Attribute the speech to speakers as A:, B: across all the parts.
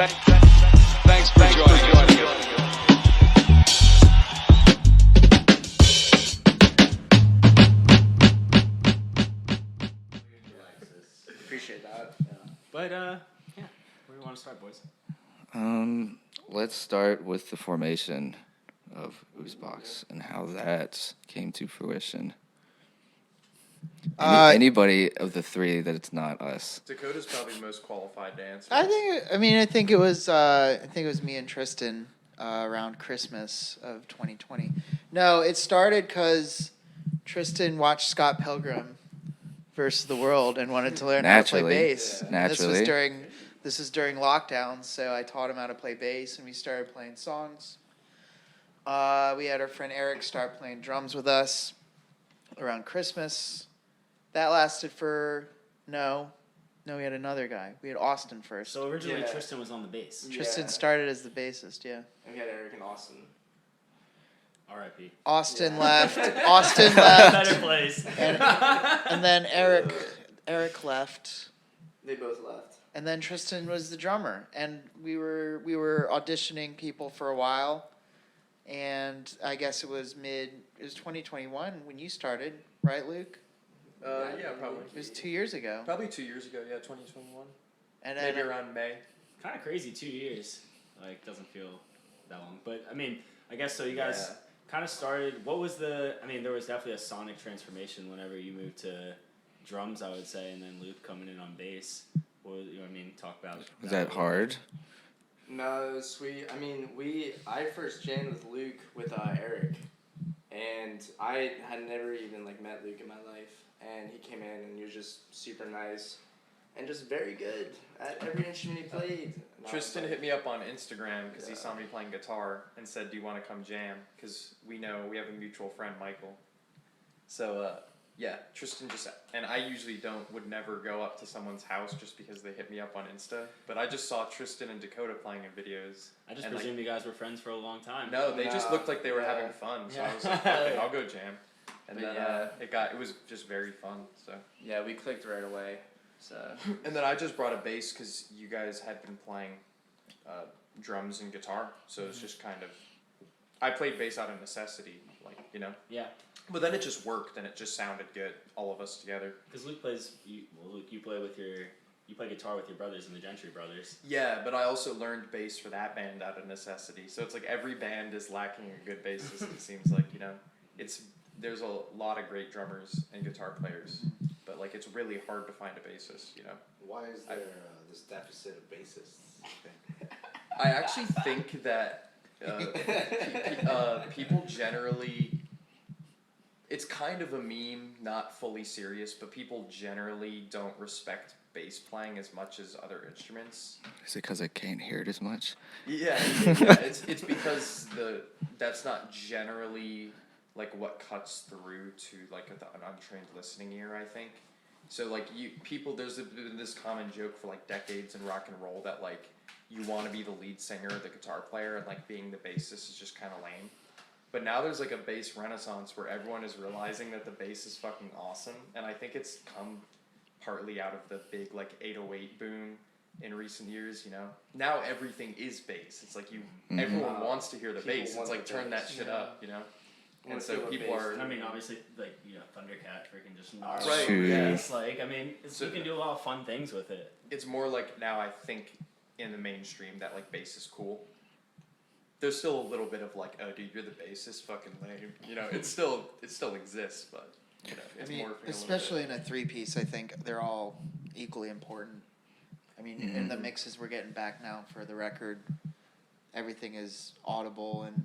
A: Thanks for joining us.
B: Appreciate that.
C: Yeah. But yeah, where do you want to start, boys?
D: Let's start with the formation of Ooze Box and how that came to fruition. Anybody of the three that it's not us.
E: Dakota's probably the most qualified to answer.
B: I think it was me and Tristan around Christmas of 2020. No, it started because Tristan watched Scott Pilgrim versus the World and wanted to learn how to play bass.
D: Yeah. Naturally.
B: This was during lockdown, so I taught him how to play bass, and we started playing songs. We had our friend Eric start playing drums with us around Christmas. That lasted for no, we had another guy. We had Austin first.
C: So originally Tristan was on the bass.
B: Tristan started as the bassist, yeah.
F: And we had Eric and Austin.
C: R.I.P.
B: Austin left. Austin left.
C: Better place.
B: And then Eric left.
F: They both left.
B: And then Tristan was the drummer, and we were auditioning people for a while, and I guess it was 2021 when you started, right, Luke?
E: Yeah, probably.
B: It was 2 years ago.
E: Probably 2 years ago, 2021.
B: And then,
E: maybe around May.
C: Kind of crazy, 2 years. Like, doesn't feel that long. But, I mean, I guess so you guys kind of started, there was definitely a sonic transformation whenever you moved to drums, I would say, and then Luke coming in on bass. Talk about it.
D: Was that hard?
F: No, it was sweet. I first jammed with Luke with Eric, and I had never even met Luke in my life, and he came in and he was just super nice, and just very good at every instrument he played. And
E: Tristan hit me up on Instagram because he saw me playing guitar and said, "Do you want to come jam?" Because we have a mutual friend, Michael. So Tristan and I usually would never go up to someone's house just because they hit me up on Insta. But I just saw Tristan and Dakota playing in videos.
C: I just presumed you guys were friends for a long time.
E: No, they just looked like they were having fun. So I was like, okay, I'll go jam. And then it was just very fun. So
F: yeah, we clicked right away. So
E: and then I just brought a bass because you guys had been playing drums and guitar. So it's just kind of I played bass out of necessity,
C: Yeah.
E: But then it just worked, and it just sounded good, all of us together.
C: Because Luke you play guitar with your brothers in the Gentri brothers.
E: Yeah, but I also learned bass for that band out of necessity. So it's like every band is lacking a good bassist. It seems like there's a lot of great drummers and guitar players, but it's really hard to find a bassist.
G: Why is there this deficit of bassists?
E: I actually think that people generally. It's kind of a meme, not fully serious, but people generally don't respect bass playing as much as other instruments.
D: Is it because I can't hear it as much?
E: Yeah, it's because that's not generally what cuts through to an untrained listening ear, I think. So there's been this common joke for decades in rock and roll that you want to be the lead singer or the guitar player, and being the bassist is just kind of lame. But now there's a bass renaissance where everyone is realizing that the bass is fucking awesome, and I think it's come partly out of the big 808 boom in recent years. Now everything is bass. It's everyone wants to hear the bass. It's turn that shit up. And so people are.
C: Obviously, Thundercat freaking just knocks.
E: Right.
C: You can do a lot of fun things with it.
E: It's more now I think in the mainstream that bass is cool. There's still a little bit of oh, dude, you're the bassist, fucking lame. It still exists, but it's more.
B: Especially in a 3-piece, I think they're all equally important. In the mixes we're getting back now for the record, everything is audible, and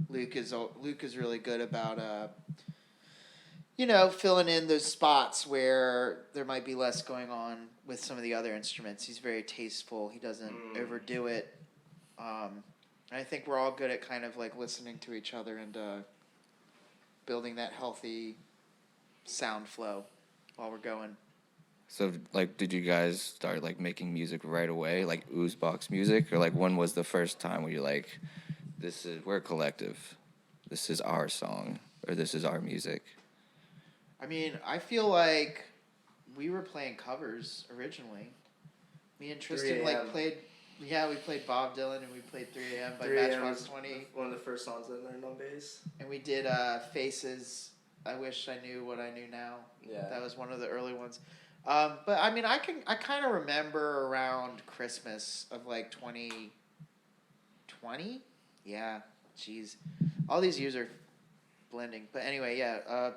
B: Luke is really good about filling in those spots where there might be less going on with some of the other instruments. He's very tasteful. He doesn't overdo it. I think we're all good at kind of listening to each other and building that healthy sound flow while we're going.
D: So, did you guys start, making music right away, Ooze Box music? Or, when was the first time where you're we're a collective, this is our song, or this is our music?
B: I feel like we were playing covers originally. Me and Tristan, played Yeah, we played Bob Dylan and we played 3 a.m. by
F: 3 a.m.
B: Matchbox
F: was
B: 20.
F: one of the first songs I learned on bass.
B: And we did Faces, I Wish I Knew What I Knew Now.
F: Yeah.
B: That was one of the early ones. But I mean, I kind of remember around Christmas of like 2020. Yeah, jeez. All these years are blending. But anyway, yeah,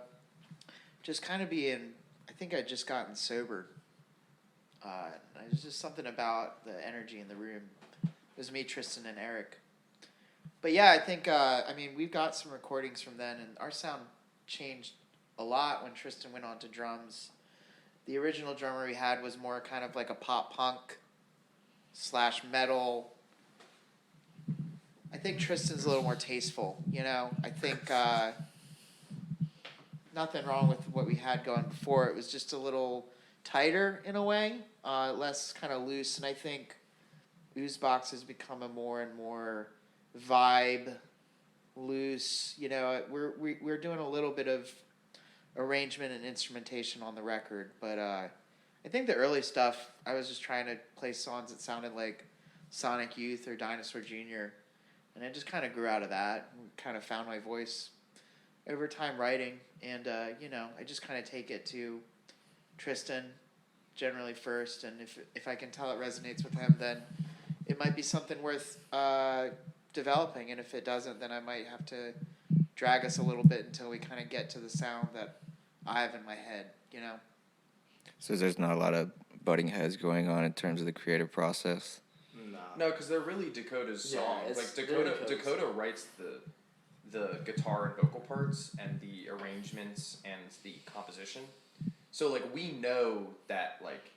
B: just kind of being, I think I'd just gotten sober. There's just something about the energy in the room. It was me, Tristan, and Eric. But yeah, I think, I mean, we've got some recordings from then, and our sound changed a lot when Tristan went on to drums. The original drummer we had was more kind of like a pop punk / metal. I think Tristan's a little more tasteful, you know? I think nothing wrong with what we had going before. It was just a little tighter in a way, less kind of loose. And I think Ooze Box has become a more and more vibe, loose. You know, we're doing a little bit of arrangement and instrumentation on the record, but I think the early stuff, I was just trying to play songs that sounded like Sonic Youth or Dinosaur Jr., and I just kind of grew out of that, and kind of found my voice over time writing, and you know, I just kind of take it to Tristan generally first, and if I can tell it resonates with him, then it might be something worth developing, and if it doesn't, then I might have to drag us a little bit until we kind of get to the sound that I have in my head, you know?
D: So there's not a lot of butting heads going on in terms of the creative process?
E: No, because they're really Dakota's
F: Yeah,
E: songs.
F: it's-
E: Like
F: they're
E: Dakota,
F: Dakota's.
E: Dakota writes the guitar and vocal parts and the arrangements and the composition. So like we know that like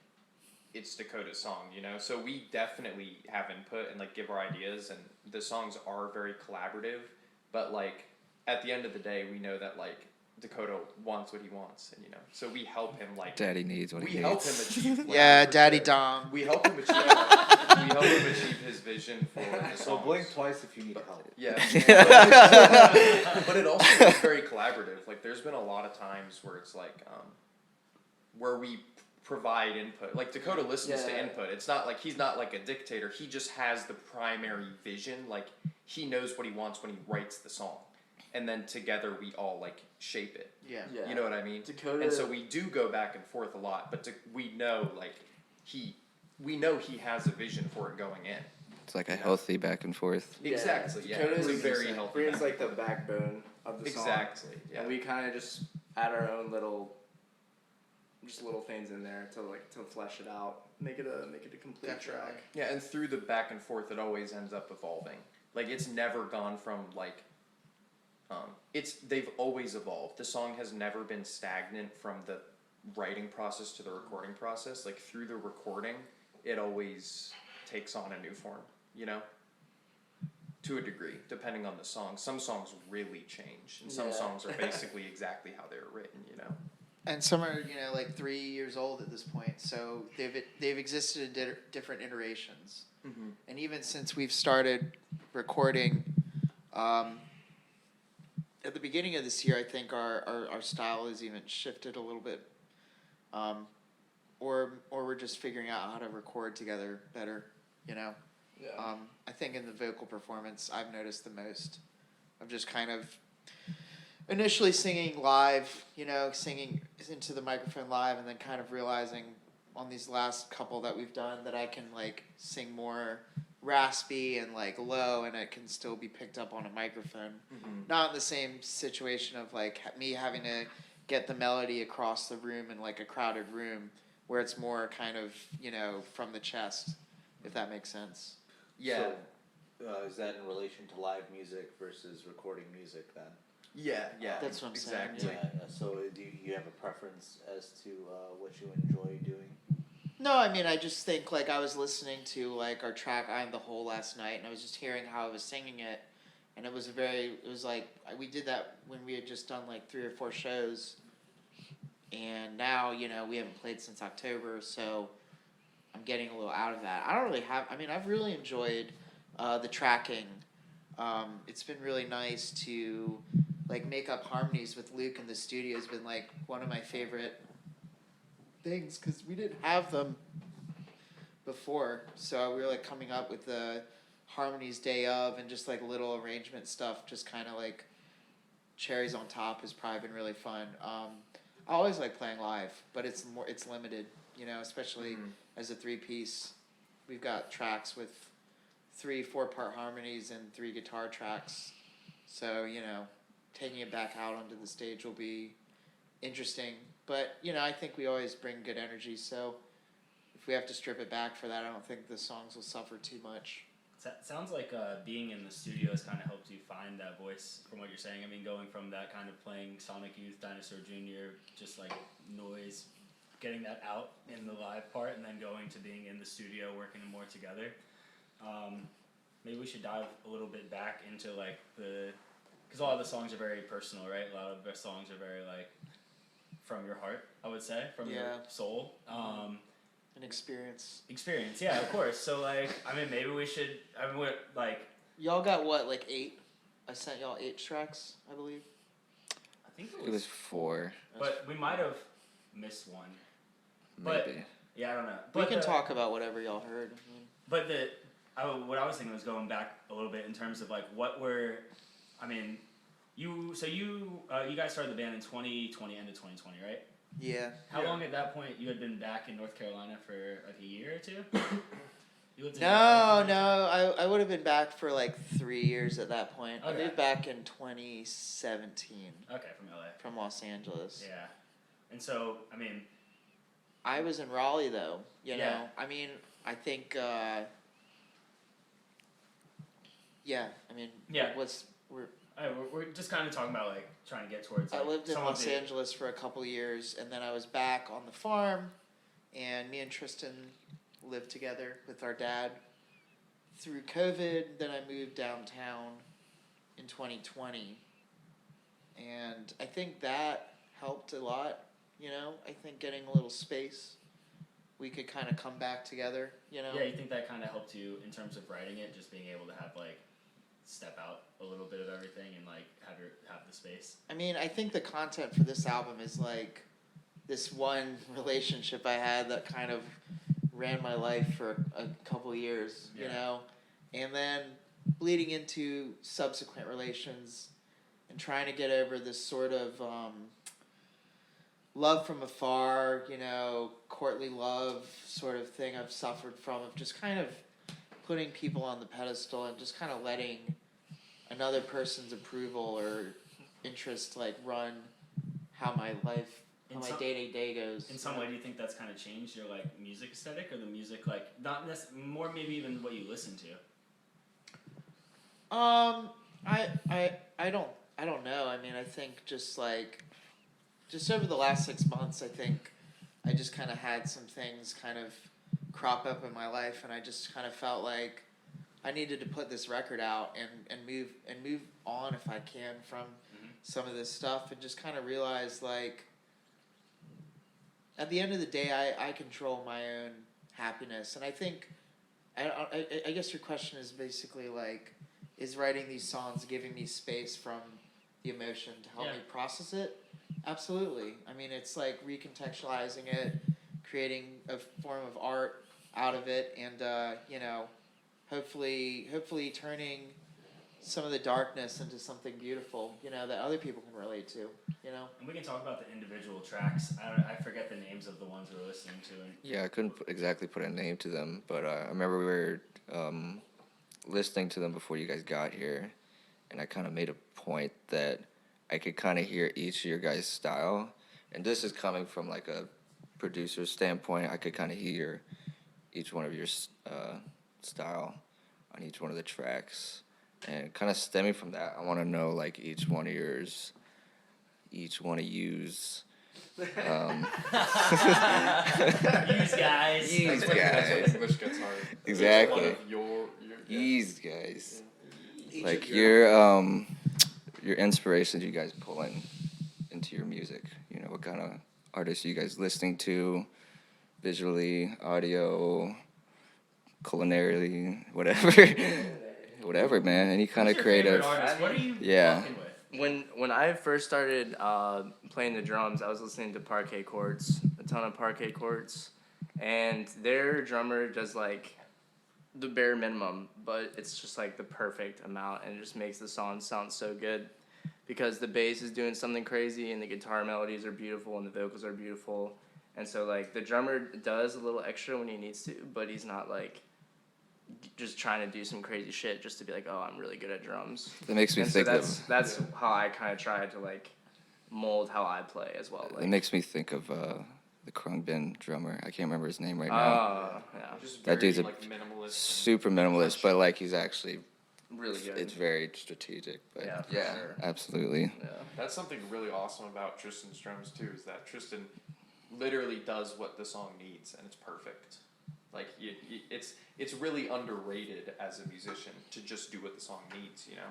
E: it's Dakota's song, you know. So we definitely have input and like give our ideas, and the songs are very collaborative. But like at the end of the day, we know that like Dakota wants what he wants, and you know, so we help him like
D: Daddy needs what
E: we
D: he
E: help
D: needs.
E: him achieve.
B: Yeah,
E: for
B: Daddy
E: sure.
B: Dom.
E: We help him achieve. We help him achieve his vision for the
G: So
E: songs.
G: blink twice if you need help.
E: Yeah, but it also is very collaborative. Like, there's been a lot of times where it's like, where we provide input. Like Dakota listens to
F: Yeah.
E: input. It's not like he's not like a dictator. He just has the primary vision. Like he knows what he wants when he writes the song, and then together we all like shape it.
B: Yeah.
F: Yeah.
E: You know what I mean?
F: Dakota.
E: And so we do go back and forth a lot, but we know like we know he has a vision for it going in.
D: It's like a healthy back and forth.
F: Yeah,
E: Exactly. Yeah.
F: Dakota's
E: It's a very healthy.
F: Brandon's
E: back
F: like the
E: and forth.
F: backbone of the song.
E: Exactly. Yeah.
F: And we kind of just add our own little things in there to flesh it out, make it a complete
B: Definitely.
F: track.
E: Yeah, and through the back and forth, it always ends up evolving. Like it's never gone from like, they've always evolved. The song has never been stagnant from the writing process to the recording process. Like through the recording, it always takes on a new form. You know, to a degree, depending on the song. Some songs really change, and some
F: Yeah.
E: songs are basically exactly how they were written. You know.
B: And some are, you know, like 3 years old at this point, so they've existed in different iterations.
E: Mm-hmm.
B: And even since we've started recording, at the beginning of this year, I think our style has even shifted a little bit, or we're just figuring out how to record together better, you know.
F: Yeah.
B: I think in the vocal performance, I've noticed the most of just kind of initially singing live, you know, singing into the microphone live, and then kind of realizing on these last couple that we've done that I can like sing more raspy and like low, and it can still be picked up on a microphone.
E: Mm-hmm.
B: Not in the same situation of like me having to get the melody across the room in like a crowded room, where it's more kind of, you know, from the chest, if that makes sense.
E: Yeah.
G: So, is that in relation to live music versus recording music then?
E: Yeah. Yeah.
B: That's what I'm saying,
E: exactly.
G: Yeah. So do you have a preference as to what you enjoy doing?
B: No, I mean, I just think, like, I was listening to, like, our track, I Am the Whole, last night, and I was just hearing how I was singing it, and it was like, we did that when we had just done, like, 3 or 4 shows, and now, you know, we haven't played since October, so I'm getting a little out of that. I've really enjoyed the tracking. It's been really nice to, like, make up harmonies with Luke in the studio has been, like, one of my favorite things, because we didn't have them before. So we were like coming up with the harmonies day of and just like little arrangement stuff, just kind of like cherries on top has probably been really fun. I always like playing live, but it's limited, especially as a 3-piece. We've got tracks with 3 4-part harmonies and 3 guitar tracks. So, taking it back out onto the stage will be interesting. But, I think we always bring good energy. So if we have to strip it back for that, I don't think the songs will suffer too much.
C: Sounds like being in the studio has kind of helped you find that voice from what you're saying. I mean, going from that kind of playing Sonic Youth, Dinosaur Jr., just like noise, getting that out in the live part, and then going to being in the studio, working more together. Maybe we should dive a little bit back into like because a lot of the songs are very personal, right? A lot of the songs are very like from your heart, I would say, from your soul.
B: An experience.
C: Experience, yeah, of course. So, like, I mean, maybe we should,
B: Y'all got what, like 8? I sent y'all 8 tracks, I believe.
C: I think
D: It was 4.
C: But we might have missed one.
D: Maybe.
C: But, yeah, I don't know. But
B: we can talk about whatever y'all heard.
C: But what I was thinking was going back a little bit in terms of, like, you guys started the band in 2020, end of 2020, right?
B: Yeah.
C: How long at that point you had been back in North Carolina for like a year or two?
B: No, I would have been back for like 3 years at that point.
C: Okay.
B: I moved back in 2017.
C: Okay, from LA.
B: From Los Angeles.
C: Yeah. And so, I mean...
B: I was in Raleigh though, you
C: Yeah.
B: know. I mean, I think,
C: we're just kind of talking about like trying to get towards. Like,
B: I lived in Los Angeles for a couple years, and then I was back on the farm, and me and Tristan lived together with our dad through COVID. Then I moved downtown in 2020, and I think that helped a lot. I think getting a little space, we could kind of come back together.
C: Yeah, you think that kind of helped you in terms of writing it, just being able to have like step out a little bit of everything and like have the space.
B: I mean, I think the content for this album is like this one relationship I had that kind of ran my life for a couple years, and then bleeding into subsequent relations and trying to get over this sort of love from afar, courtly love sort of thing I've suffered from, of just kind of putting people on the pedestal and just kind of letting another person's approval or interest like run how my life, how my day-to-day goes.
C: In some way, do you think that's kind of changed your like music aesthetic, or the music like not more maybe even what you listen to?
B: I don't know. I mean, I think just over the last 6 months, I think I just kind of had some things kind of crop up in my life, and I just kind of felt like I needed to put this record out and move on if I can from some of this stuff, and just kind of realize like at the end of the day I control my own happiness. And I think I guess your question is basically like, is writing these songs giving me space from the emotion to help me process it? Absolutely. I mean, it's like recontextualizing it, creating a form of art out of it, and hopefully turning some of the darkness into something beautiful, that other people can relate to,
C: And we can talk about the individual tracks. I forget the names of the ones we were listening to.
D: Yeah, I couldn't exactly put a name to them, but I remember we were listening to them before you guys got here, and I kind of made a point that I could kind of hear each of your guys' style, and this is coming from like a producer's standpoint. I could kind of hear each one of your style on each one of the tracks, and kind of stemming from that, I want to know like each one of you's. Use
C: guys.
D: Use
E: That's
D: guys.
E: when English gets hard.
D: Exactly.
E: Your
D: These guys.
B: Each
D: Like
B: of
D: your inspirations you guys pull into your music. What kind of artists are you guys listening to, visually, audio, culinarily, whatever. Whatever, man. Any kind of creative.
C: What are you fucking with?
F: When I first started playing the drums, I was listening to parquet chords, a ton of parquet chords, and their drummer does like the bare minimum, but it's just like the perfect amount, and it just makes the song sound so good because the bass is doing something crazy and the guitar melodies are beautiful and the vocals are beautiful. And so like the drummer does a little extra when he needs to, but he's not like just trying to do some crazy shit just to be like, oh, I'm really good at drums.
D: That makes me
F: And
D: think
F: so
D: of.
F: that's how I kind of try to like mold how I play as well.
D: It
F: Like,
D: makes me think of the Krungbin drummer. I can't remember his name right now.
F: yeah,
E: Just
D: That
E: very,
D: dude's a
E: like minimalist.
D: Super minimalist, but like he's actually
F: really good.
D: it's very strategic. But
F: Yeah, for
D: yeah,
F: sure.
D: absolutely.
F: Yeah.
E: That's something really awesome about Tristan's drums too, is that Tristan literally does what the song needs, and it's perfect. Like it's really underrated as a musician to just do what the song needs, you know.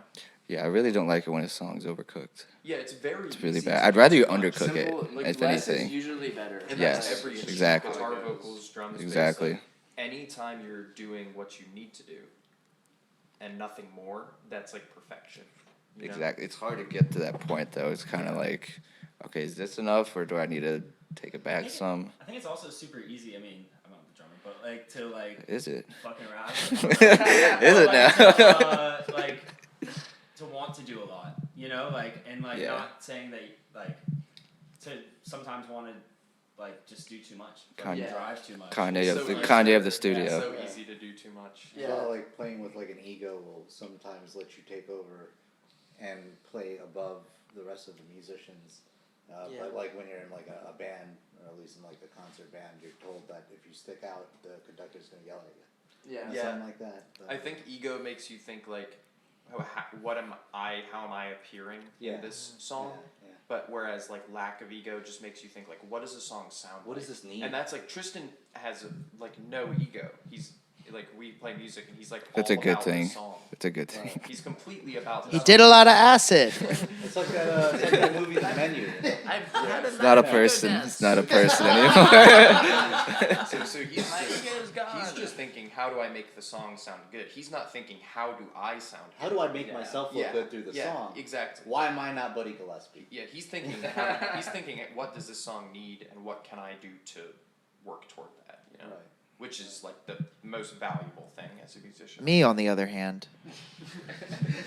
D: Yeah, I really don't like it when a song's overcooked.
E: Yeah, it's very.
D: It's really
E: easy
D: bad.
E: to
D: I'd rather you
E: do much.
D: undercook it,
F: Simple, like,
D: if
F: less
D: anything.
F: is usually better.
E: And
D: Yes,
E: that's every instrument,
D: exactly.
E: guitar, vocals, drums, bass,
D: Exactly.
E: like, anytime you're doing what you need to do, and nothing more, that's like perfection. You know?
D: Exactly. It's hard to get to that point though. It's kind of like, okay, is this enough, or do I need to take it back some?
C: I think it's also super easy. I mean, I'm not the drummer, but like to like
D: Is it?
C: fucking around.
D: Is it now?
C: Like to want to do a lot, you know, like and like
D: Yeah.
C: not saying that like to sometimes want to like just do too much,
D: Kanye.
C: like, drive too much.
D: Kanye
E: So
D: of the
E: easy.
D: Kanye of the
E: It's
D: studio.
E: so easy to do too much.
G: Yeah. Well, like playing with like an ego will sometimes let you take over and play above the rest of the musicians.
B: Yeah.
G: But like when you're in like a band, or at least in like the concert band, you're told that if you stick out, the conductor's gonna yell at you.
F: Yeah.
E: Yeah.
G: Something like that. But
E: I think ego makes you think like, oh, what am I? How am I appearing
G: Yeah.
E: in this song?
G: Yeah.
E: But whereas like lack of ego just makes you think like, what does the song sound
G: What
E: like?
G: does this need?
E: And that's like Tristan has like no ego. He's like we play music and he's like
D: That's
E: all
D: a good
E: about the
D: thing.
E: song.
D: It's a good thing.
G: Right.
E: He's completely about. The
B: He
E: song.
B: did a lot of acid.
G: It's like that movie, The Menu.
F: I've had
D: It's not a person. It's not a person anymore.
E: So he's just thinking, how do I make the song sound good? He's not thinking, how do I sound good?
G: How do I make
F: Yeah.
G: myself look good through the
E: yeah,
G: song?
E: exactly.
G: Why am I not Buddy Gillespie?
E: Yeah, he's thinking, he's thinking, what does this song need, and what can I do to work toward that? You know,
G: Right.
E: which is like the most valuable thing as a musician.
B: Me, on the other hand.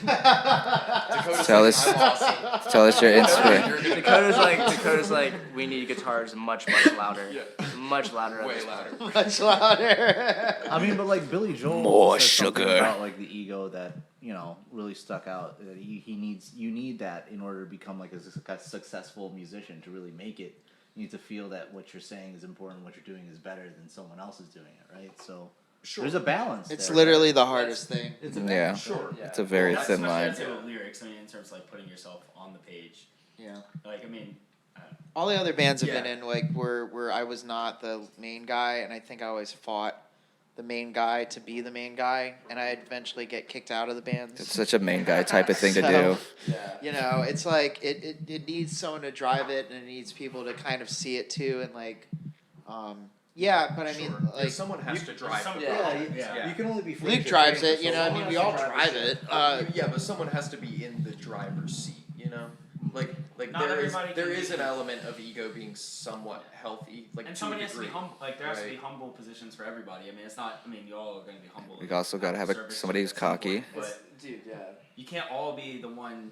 E: Dakota's
D: Tell
E: like,
D: us-
E: I'm awesome.
D: Tell us your
E: You're
D: inspiration.
E: gonna-
F: Dakota's like, we need guitars much louder.
E: Yeah.
F: Much louder. at
E: Way
F: this point.
E: louder.
B: Much louder.
H: I mean, but like Billy Joel
D: More
H: said something
D: sugar.
H: about like the ego that really stuck out. That he needs you need that in order to become like a successful musician to really make it. You need to feel that what you're saying is important, what you're doing is better than someone else is doing it, right? So
E: Sure.
H: there's a balance.
B: It's
H: there,
B: literally
H: right?
B: the hardest thing.
H: It's a
D: Yeah.
H: balance.
E: Sure.
F: Yeah.
D: It's a very
C: Well,
D: thin
C: especially
D: line.
C: I'd say with lyrics. I mean, in terms of like putting yourself on the page.
B: Yeah.
C: Like I mean,
B: All the other bands I've
E: Yeah.
B: been in, like, where I was not the main guy, and I think I always fought the main guy to be the main guy, and I'd eventually get kicked out of the bands.
D: It's such a main guy type of thing to
B: So-
D: do.
F: Yeah.
B: You know, it's like it needs someone to drive it, and it needs people to kind of see it too, and like, yeah. But I mean,
E: Sure.
B: like,
E: someone has to drive
C: someone-
E: it.
G: Yeah,
C: Yeah.
G: you can only be free
B: Luke
G: to
B: drives
G: train
B: it.
G: for
B: You
G: so
B: know, I
G: long.
B: mean, we all drive it.
E: Yeah, but someone has to be in the driver's seat, you know? Like
C: Not
E: there
C: everybody
E: there
C: can
E: is
C: be-
E: an element of ego being somewhat healthy, like
C: and
E: to
C: somebody
E: a
C: has to be
E: degree.
C: humble. Like there has to be
E: right?
C: humble positions for everybody. I mean, it's not. I mean, you all are going to be humble.
D: We also gotta have
C: Service
D: somebody who's
C: at some
D: cocky.
C: point, but
F: Dude, yeah.
C: you can't all be the one.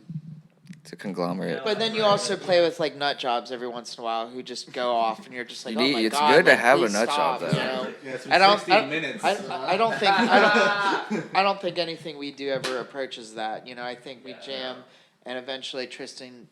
D: It's a conglomerate.
B: But then you also play with like nut jobs every once in a while who just go off, and you're just like,
D: You
B: oh
D: need-
B: my
D: it's
B: god,
D: good to
B: like,
D: have a
B: please
D: nut
B: stop,
D: job,
B: you
D: though.
B: know?
H: Yeah, it's
B: I don't.
H: 16 minutes.
B: I don't think anything we do ever approaches that. You know, I think we jam, and eventually Tristan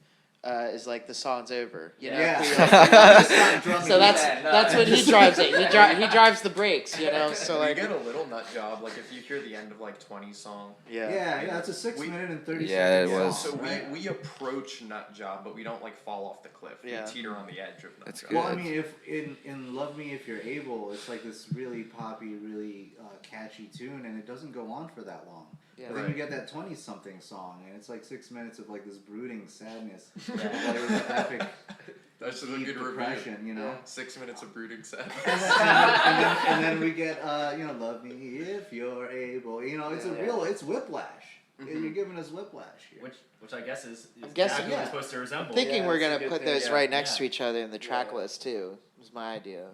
B: is like the song's over. You know,
G: Yeah.
B: We,
G: Stop drumming.
B: so that's
F: Yeah, no,
B: that's when he drives it. He drives the brakes. You know, so
E: you
B: like
E: get a little nut job, like if you hear the end of like 20 song.
G: Yeah, it's a 6 minute and 30
D: Yeah, it
G: second
D: was.
G: song,
E: So
G: right?
E: we approach nut job, but we don't like fall off the cliff.
B: Yeah.
E: We teeter on the edge of nut
D: That's
E: job.
D: good.
G: Well, I mean, if in Love Me If You're Able, it's like this really poppy, really catchy tune, and it doesn't go on for that long.
B: Yeah.
G: But then you get that 20-something song, and it's like 6 minutes of like this brooding sadness, like this epic
E: That's a
G: deep
E: good
G: depression,
E: review.
G: you know.
E: 6 minutes of brooding sadness.
G: and then we get Love Me If You're Able. You know, it's it's whiplash. You're giving us whiplash here.
C: Which I guess is
B: I'm guessing,
C: exactly what
G: yeah.
C: it's supposed to resemble.
B: I'm thinking
F: Yeah,
B: we're
F: it's a
B: gonna
F: good
B: put
F: thing,
B: those
F: yeah.
B: right next to
C: Yeah.
B: each other in the track
F: Yeah.
B: list too. Was my idea.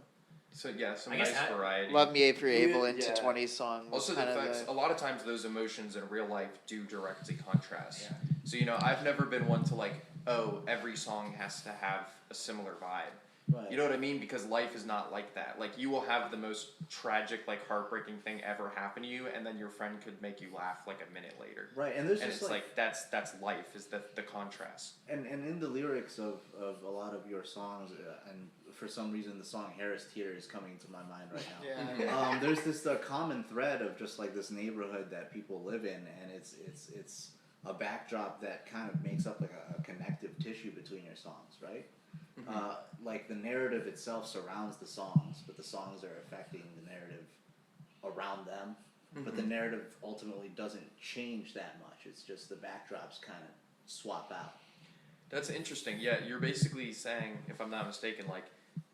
E: So yeah, some
C: I guess
E: nice variety.
B: Love Me If You're Able into
F: Yeah.
B: 20 songs.
E: Also, the
B: kind of
E: effects. A lot of times, those emotions in real life do directly contrast.
C: Yeah.
E: So I've never been one to like, oh, every song has to have a similar vibe.
H: Right.
E: You know what I mean? Because life is not like that. Like you will have the most tragic, like heartbreaking thing ever happen to you, and then your friend could make you laugh like a minute later.
H: Right, and there's
E: And
H: just
E: it's like that's life is the contrast.
H: and in the lyrics of a lot of your songs, and for some reason the song Harris Teeter is coming to my mind right now.
B: Yeah.
H: There's this common thread of just like this neighborhood that people live in, and it's a backdrop that kind of makes up like a connective tissue between your songs, right? Like the narrative itself surrounds the songs, but the songs are affecting the narrative around them. But the narrative ultimately doesn't change that much. It's just the backdrops kind of swap out.
E: That's interesting. Yeah, you're basically saying, if I'm not mistaken, like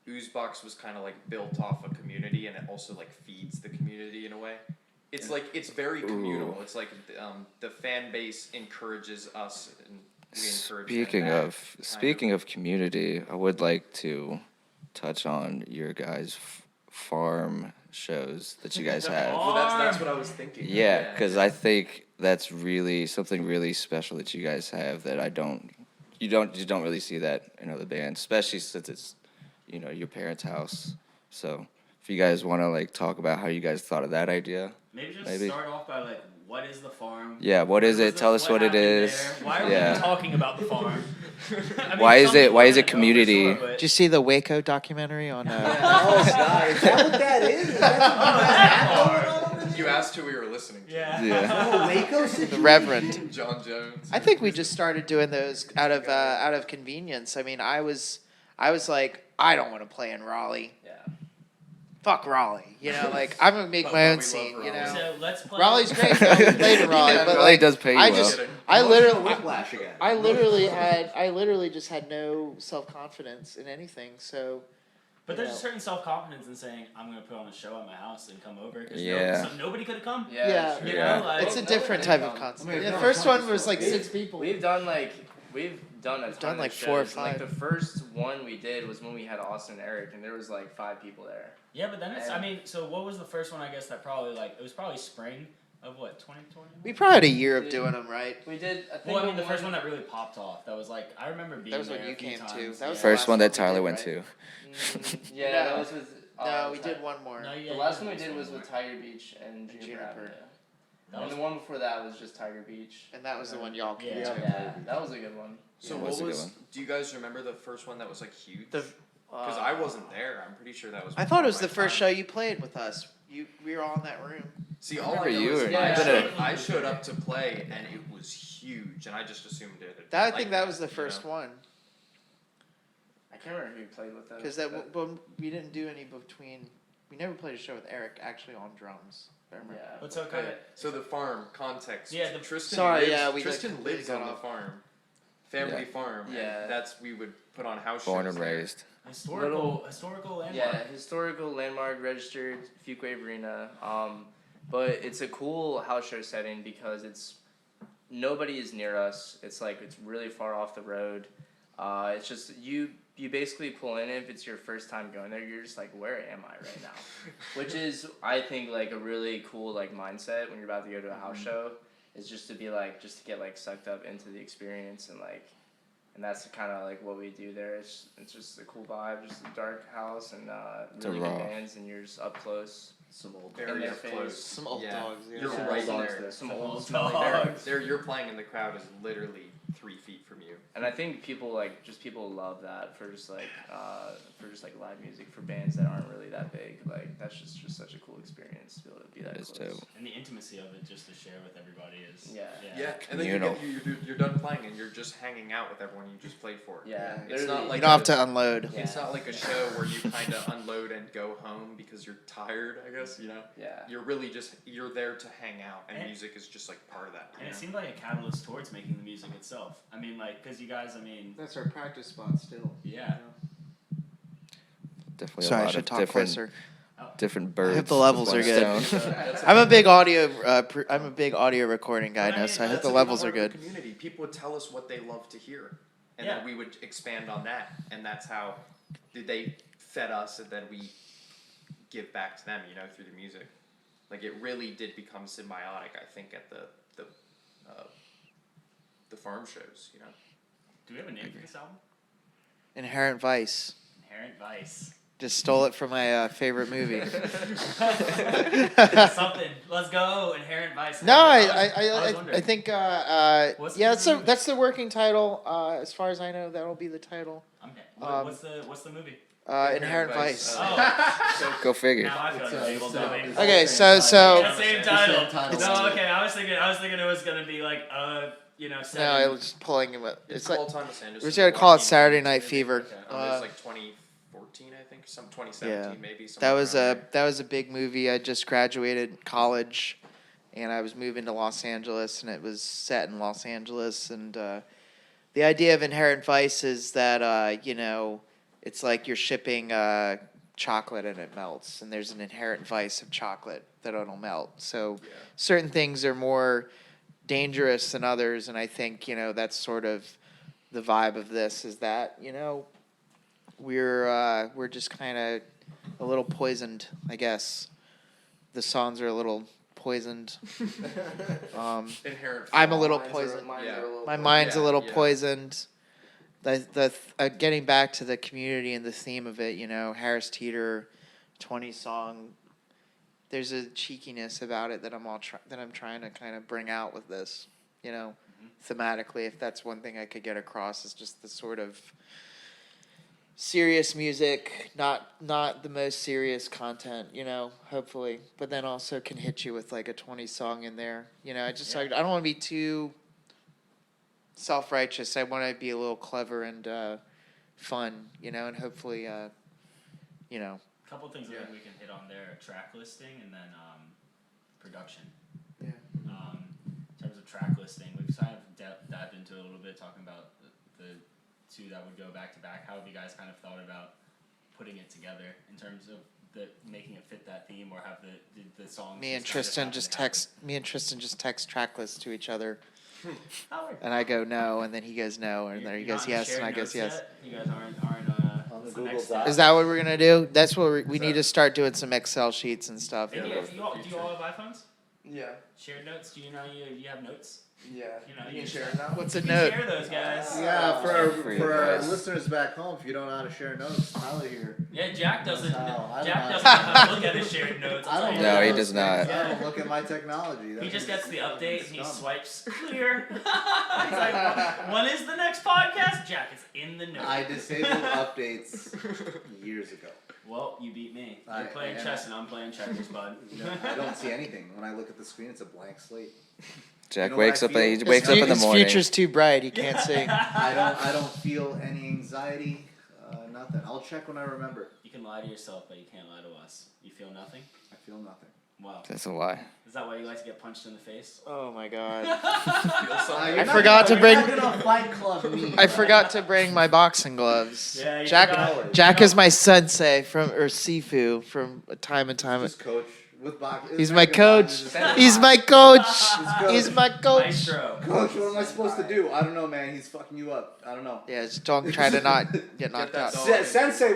E: Ooze Box was kind of like built off a community, and it also like feeds the community in a way. It's like it's very communal. It's like the fan base encourages us, and we encourage them back,
D: Speaking of community, I would like to touch on your guys' farm shows that you guys have.
E: Well, that's what I was thinking.
D: Yeah, because I think that's really something really special that you guys have that you don't really see that in other bands, especially since it's your parents' house. So if you guys want to like talk about how you guys thought of that idea,
C: Maybe start off by like, what is the farm?
D: yeah, what is it? Tell us what it
C: happened
D: is.
C: there? Why are we
D: Yeah.
C: even talking about the farm? I mean,
D: Why is
C: some
D: it-
C: people
D: why is
C: I
D: it
C: know for
D: community?
C: sure, but-
B: Did you see the Waco documentary on?
H: Oh God, is that what that is? Is that
E: You asked who we were listening to.
C: Yeah.
D: Yeah.
H: Waco
B: The
H: situation?
B: Reverend.
E: John Jones.
B: I think we just started doing those out of convenience. I mean, I was like, I don't want to play in Raleigh.
F: Yeah.
B: Fuck Raleigh. Like I'm gonna make
E: But
B: my own
E: we
B: scene.
E: love
B: You
E: Raleigh.
B: know,
C: So let's play.
B: Raleigh's great. We played in Raleigh,
E: Yeah,
B: but
D: Raleigh
B: like,
D: does pay you
B: I
D: well.
B: just,
E: Kidding.
B: I literally,
H: Whiplash again.
B: I literally just had no self confidence in anything. So
C: But there's a certain self-confidence in saying, I'm going to put on a show at my house and come over. 'Cause
D: Yeah.
C: nobody could have come.
B: yeah,
C: You
D: Yeah.
C: know, like,
B: it's a
F: no,
B: different
F: no,
B: type
F: no.
B: of concept.
G: I mean,
B: The
G: no,
B: first
G: no,
B: one was like
F: we've-
B: 6 people.
F: We've done a ton
B: done, like,
F: of
B: 4 or
F: shows. Like
B: 5.
F: the first one we did was when we had Austin and Eric, and there was like 5 people there.
C: yeah, but then it's, I
F: And-
C: mean, so what was the first one, I guess, that probably, like, it was probably spring of what, 2020?
B: We probably had a year of doing them, right?
F: We did. I think
C: Well, I mean, the first one that really popped off, that was like, I remember being
B: That was
C: there
B: when you
C: a few
B: came
C: times.
B: too. That was
C: yeah.
B: the
D: First
B: last
D: one that
B: we
D: Tyler
B: did,
D: went
B: right?
D: to.
F: Yeah,
B: No.
F: that was with.
B: No, we did one more.
C: No, yeah,
F: The
C: you
F: last
C: did
F: one we did
C: one
F: was
C: more.
F: with Tiger Beach and Juniper
B: Juniper.
F: Avenue.
C: That
F: And
C: was-
F: the one before that was just Tiger Beach.
B: And that was the one y'all came
C: Yeah.
B: to.
F: Yeah, that was a good one.
E: So
D: Yeah,
E: what
D: that's a good
E: was?
D: one.
E: Do you guys remember the first one that was like huge?
B: The-
E: Because I wasn't there. I'm pretty sure that was.
B: I thought it was
E: before
B: the
E: my
B: first
E: time.
B: show you played with us. We were all in that room.
E: See,
D: I
E: all I
D: remember
E: know
D: you
E: is
D: were-
F: Yeah.
E: I showed up to play and it was huge, and I just assumed it.
B: I think that was the first one
F: I can't remember who played with us.
B: because we didn't do any between. We never played a show with Eric actually on drums. If I remember.
F: Yeah.
C: But so kind of,
E: So the farm context.
C: Yeah, the-
E: Tristan.
B: Sorry,
E: lives,
B: yeah, we, like,
E: Tristan
B: completely
E: lives
B: got
E: on the
B: off.
E: farm, family
D: Yeah.
E: farm.
F: Yeah.
E: And that's we would put on house
D: Born
E: shows
D: and
E: there.
D: raised.
C: historical landmark.
F: Yeah, historical landmark registered Fuquay Arena. But it's a cool house show setting because nobody is near us. It's like it's really far off the road. It's just you basically pull in. If it's your first time going there, you're just like, where am I right now? Which is, I think, like a really cool like mindset when you're about to go to a house show. Is just to be like, just to get like sucked up into the experience and that's kind of like what we do there. It's just a cool vibe, just a dark house and really good
D: raw.
F: bands, and you're just up close.
H: Some old.
E: Very
F: their
E: up
F: face.
E: close.
B: Some old
E: Yeah.
B: dogs. Yeah.
E: You're
F: Yeah,
E: right
F: some
E: there.
F: Some
C: Some
F: old
C: old
F: smelly
C: dogs.
F: dogs.
E: You're playing in the crowd is literally 3 feet from you.
F: And I think people love that for just like live music for bands that aren't really that big. Like that's just such a cool experience to be able to be that
D: It's
F: close.
D: dope.
C: And the intimacy of it, just to share with everybody, is
F: Yeah.
E: Yeah, and then
D: Communal.
E: you're done playing and you're just hanging out with everyone you just played for.
F: Yeah,
E: It's not
F: literally.
E: like
B: You don't have to unload.
F: Yeah.
E: It's not like a show where you kind of unload and go home because you're tired. I guess
F: Yeah.
E: You're really you're there to hang out, and
C: And-
E: music is just like part of that.
C: And it seemed like a catalyst towards making the music itself. I mean, like, because you guys, I mean,
G: That's our practice spot still.
C: yeah.
D: Definitely
B: Sorry,
D: a
B: I
D: lot
B: should
D: of
B: talk
D: different
B: closer.
D: different birds.
B: the levels
D: with
B: are
D: one
B: good.
D: stone.
B: I'm a big audio. I'm a big audio recording guy
C: But I
B: now,
C: mean,
B: so I hope
E: That's
B: the
E: a big
B: levels are
E: part of
B: good.
E: the community. People would tell us what they love to hear, and
C: Yeah.
E: then we would expand on that, and that's how they fed us, and then we give back to them, you know, through the music. Like it really did become symbiotic, I think, at the farm shows, you know.
C: Do we have a name for this album?
B: Inherent Vice.
C: Inherent Vice.
B: Just stole it from my favorite movie.
C: Something. Let's go. Inherent Vice.
B: No,
C: I
B: I think
C: What's
B: yeah,
C: the movie?
B: that's the working title. As far as I know, that'll be the title.
C: What's the movie?
B: Inherent Vice.
C: Oh,
D: Go figure.
C: now I feel like I'm able to make
B: Okay, so
C: the same title.
G: title.
C: No, okay. I was thinking it was gonna be like
B: no, I
C: seven.
B: was just pulling him up.
E: It's
B: It's like
E: Paul Thomas Anderson.
B: we're just gonna call it
E: 14
B: Saturday
E: movies,
B: Night
E: maybe.
B: Fever.
C: Okay.
E: It was like 2014, I think, 2017 maybe.
B: That
E: somewhere
B: was
E: around
B: a that was a big movie. I just graduated college, and I was moving to Los Angeles, and it was set in Los Angeles. And the idea of Inherent Vice is that you know, it's like you're shipping chocolate and it melts, and there's an inherent vice of chocolate that it'll melt. So
E: Yeah.
B: certain things are more dangerous than others, and I think, you know, that's sort of the vibe of this, is that, you know, we're just kind of a little poisoned, I guess. The songs are a little poisoned.
E: Inherent.
B: I'm a little
F: Minds are-
B: poisoned.
F: minds
E: Yeah.
F: are a little
B: My mind's a
E: Yeah,
B: little
E: yeah.
B: poisoned. Getting back to the community and the theme of it, you know, Harris Teeter, 20 song. There's a cheekiness about it that I'm trying to kind of bring out with this, you know, thematically. If that's one thing I could get across, is just the sort of serious music, not the most serious content, you know, hopefully, but then also can hit you with like a 20 song in there. You know, I don't want to be too self-righteous. I want to be a little clever and fun, you know, and hopefully, you know.
C: A couple things I think we can hit on there: track listing and then production.
B: Yeah.
C: In terms of track listing, we've kind of dived into it a little bit, talking about the two that would go back to back. How have you guys kind of thought about putting it together in terms of making it fit that theme, or have the songs?
B: Me and Tristan just text track lists to each other,
C: Howard.
B: and I go no, and then he goes no, and then he
C: You're
B: goes
C: not
B: yes,
C: shared
B: and I goes
C: notes
B: yes.
C: yet? You guys aren't
H: On the
C: what's
H: Google
C: next
H: Doc.
C: step?
B: Is that what we're gonna do? That's what we need to start doing, some Excel sheets and stuff.
C: Do you all have iPhones?
F: Yeah.
C: Shared notes? Do you know you have notes?
F: Yeah.
C: You know,
F: You
C: you
F: can share it now.
B: What's a
C: You
B: note?
C: share those, guys.
G: Yeah,
D: Free
G: for our
D: advice.
G: listeners back home, if you don't know how to share notes, Tyler here.
C: Yeah, Jack doesn't.
G: No, I don't
C: Jack
G: know.
C: doesn't know how to look at his shared notes.
G: I don't
C: I'll
D: No,
C: tell
D: he
C: you.
D: does not.
G: I don't look at my technology.
C: He
G: That's
C: just gets the update and he
G: dumb.
C: swipes clear. He's like, when is the next podcast? Jack, it's in the notes.
G: I disabled updates years ago.
C: Well, you beat me. You're
G: I-
C: playing
G: and
C: chess and I'm playing checkers, bud.
G: I don't see anything. When I look at the screen, it's a blank slate.
D: Jack
G: You know
D: wakes
G: what
D: up.
G: I
D: He
G: feel?
D: wakes up in the
B: His
D: morning.
B: future's too bright. He can't see.
G: I don't feel any anxiety. Nothing. I'll check when I remember.
C: You can lie to yourself, but you can't lie to us. You feel nothing?
G: I feel nothing.
C: Wow.
D: That's a lie.
C: Is that why you like to get punched in the face?
B: Oh my god.
G: I
B: forgot to bring-
G: Fight Club me.
B: I forgot to bring my boxing gloves.
C: Yeah, you
B: Jack
C: forgot.
B: Jack is my sensei or Sifu from time and time.
G: Just coach with box.
B: He's my coach. He's my coach. He's my coach.
C: Maestro.
G: Coach, what am I supposed to do? I don't know, man. He's fucking you up. I don't know.
B: Yeah, just don't try to not get knocked
E: that
B: out.
E: dog.
G: Sensei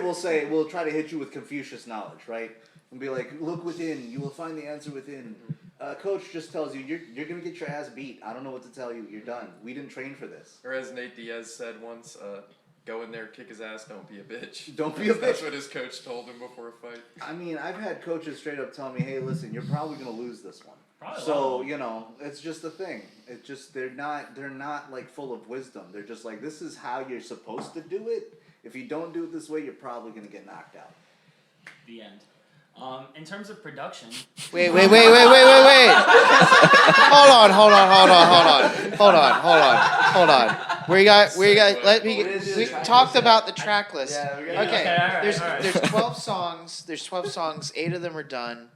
G: will try to hit you with Confucius knowledge, right? And be like, look within. You will find the answer within. Coach just tells you you're gonna get your ass beat. I don't know what to tell you. You're done. We didn't train for this.
E: Or as Nate Diaz said once, go in there, kick his ass, don't be a bitch.
G: Don't be a
E: That's
G: bitch.
E: what his coach told him before a fight.
G: I mean, I've had coaches straight up tell me, "Hey, listen, you're probably gonna lose this one."
C: Probably
G: So
C: won't.
G: you know, it's just a thing. It's just they're not like full of wisdom. They're just like, this is how you're supposed to do it. If you don't do it this way, you're probably gonna get knocked out.
C: The end. In terms of production,
B: Wait. Hold on. We talked about the track list.
F: Yeah, we
C: Yeah,
B: Okay,
C: okay, all right,
B: there's
C: all right.
B: there's 12 songs. There's 12 songs. 8 of them are done.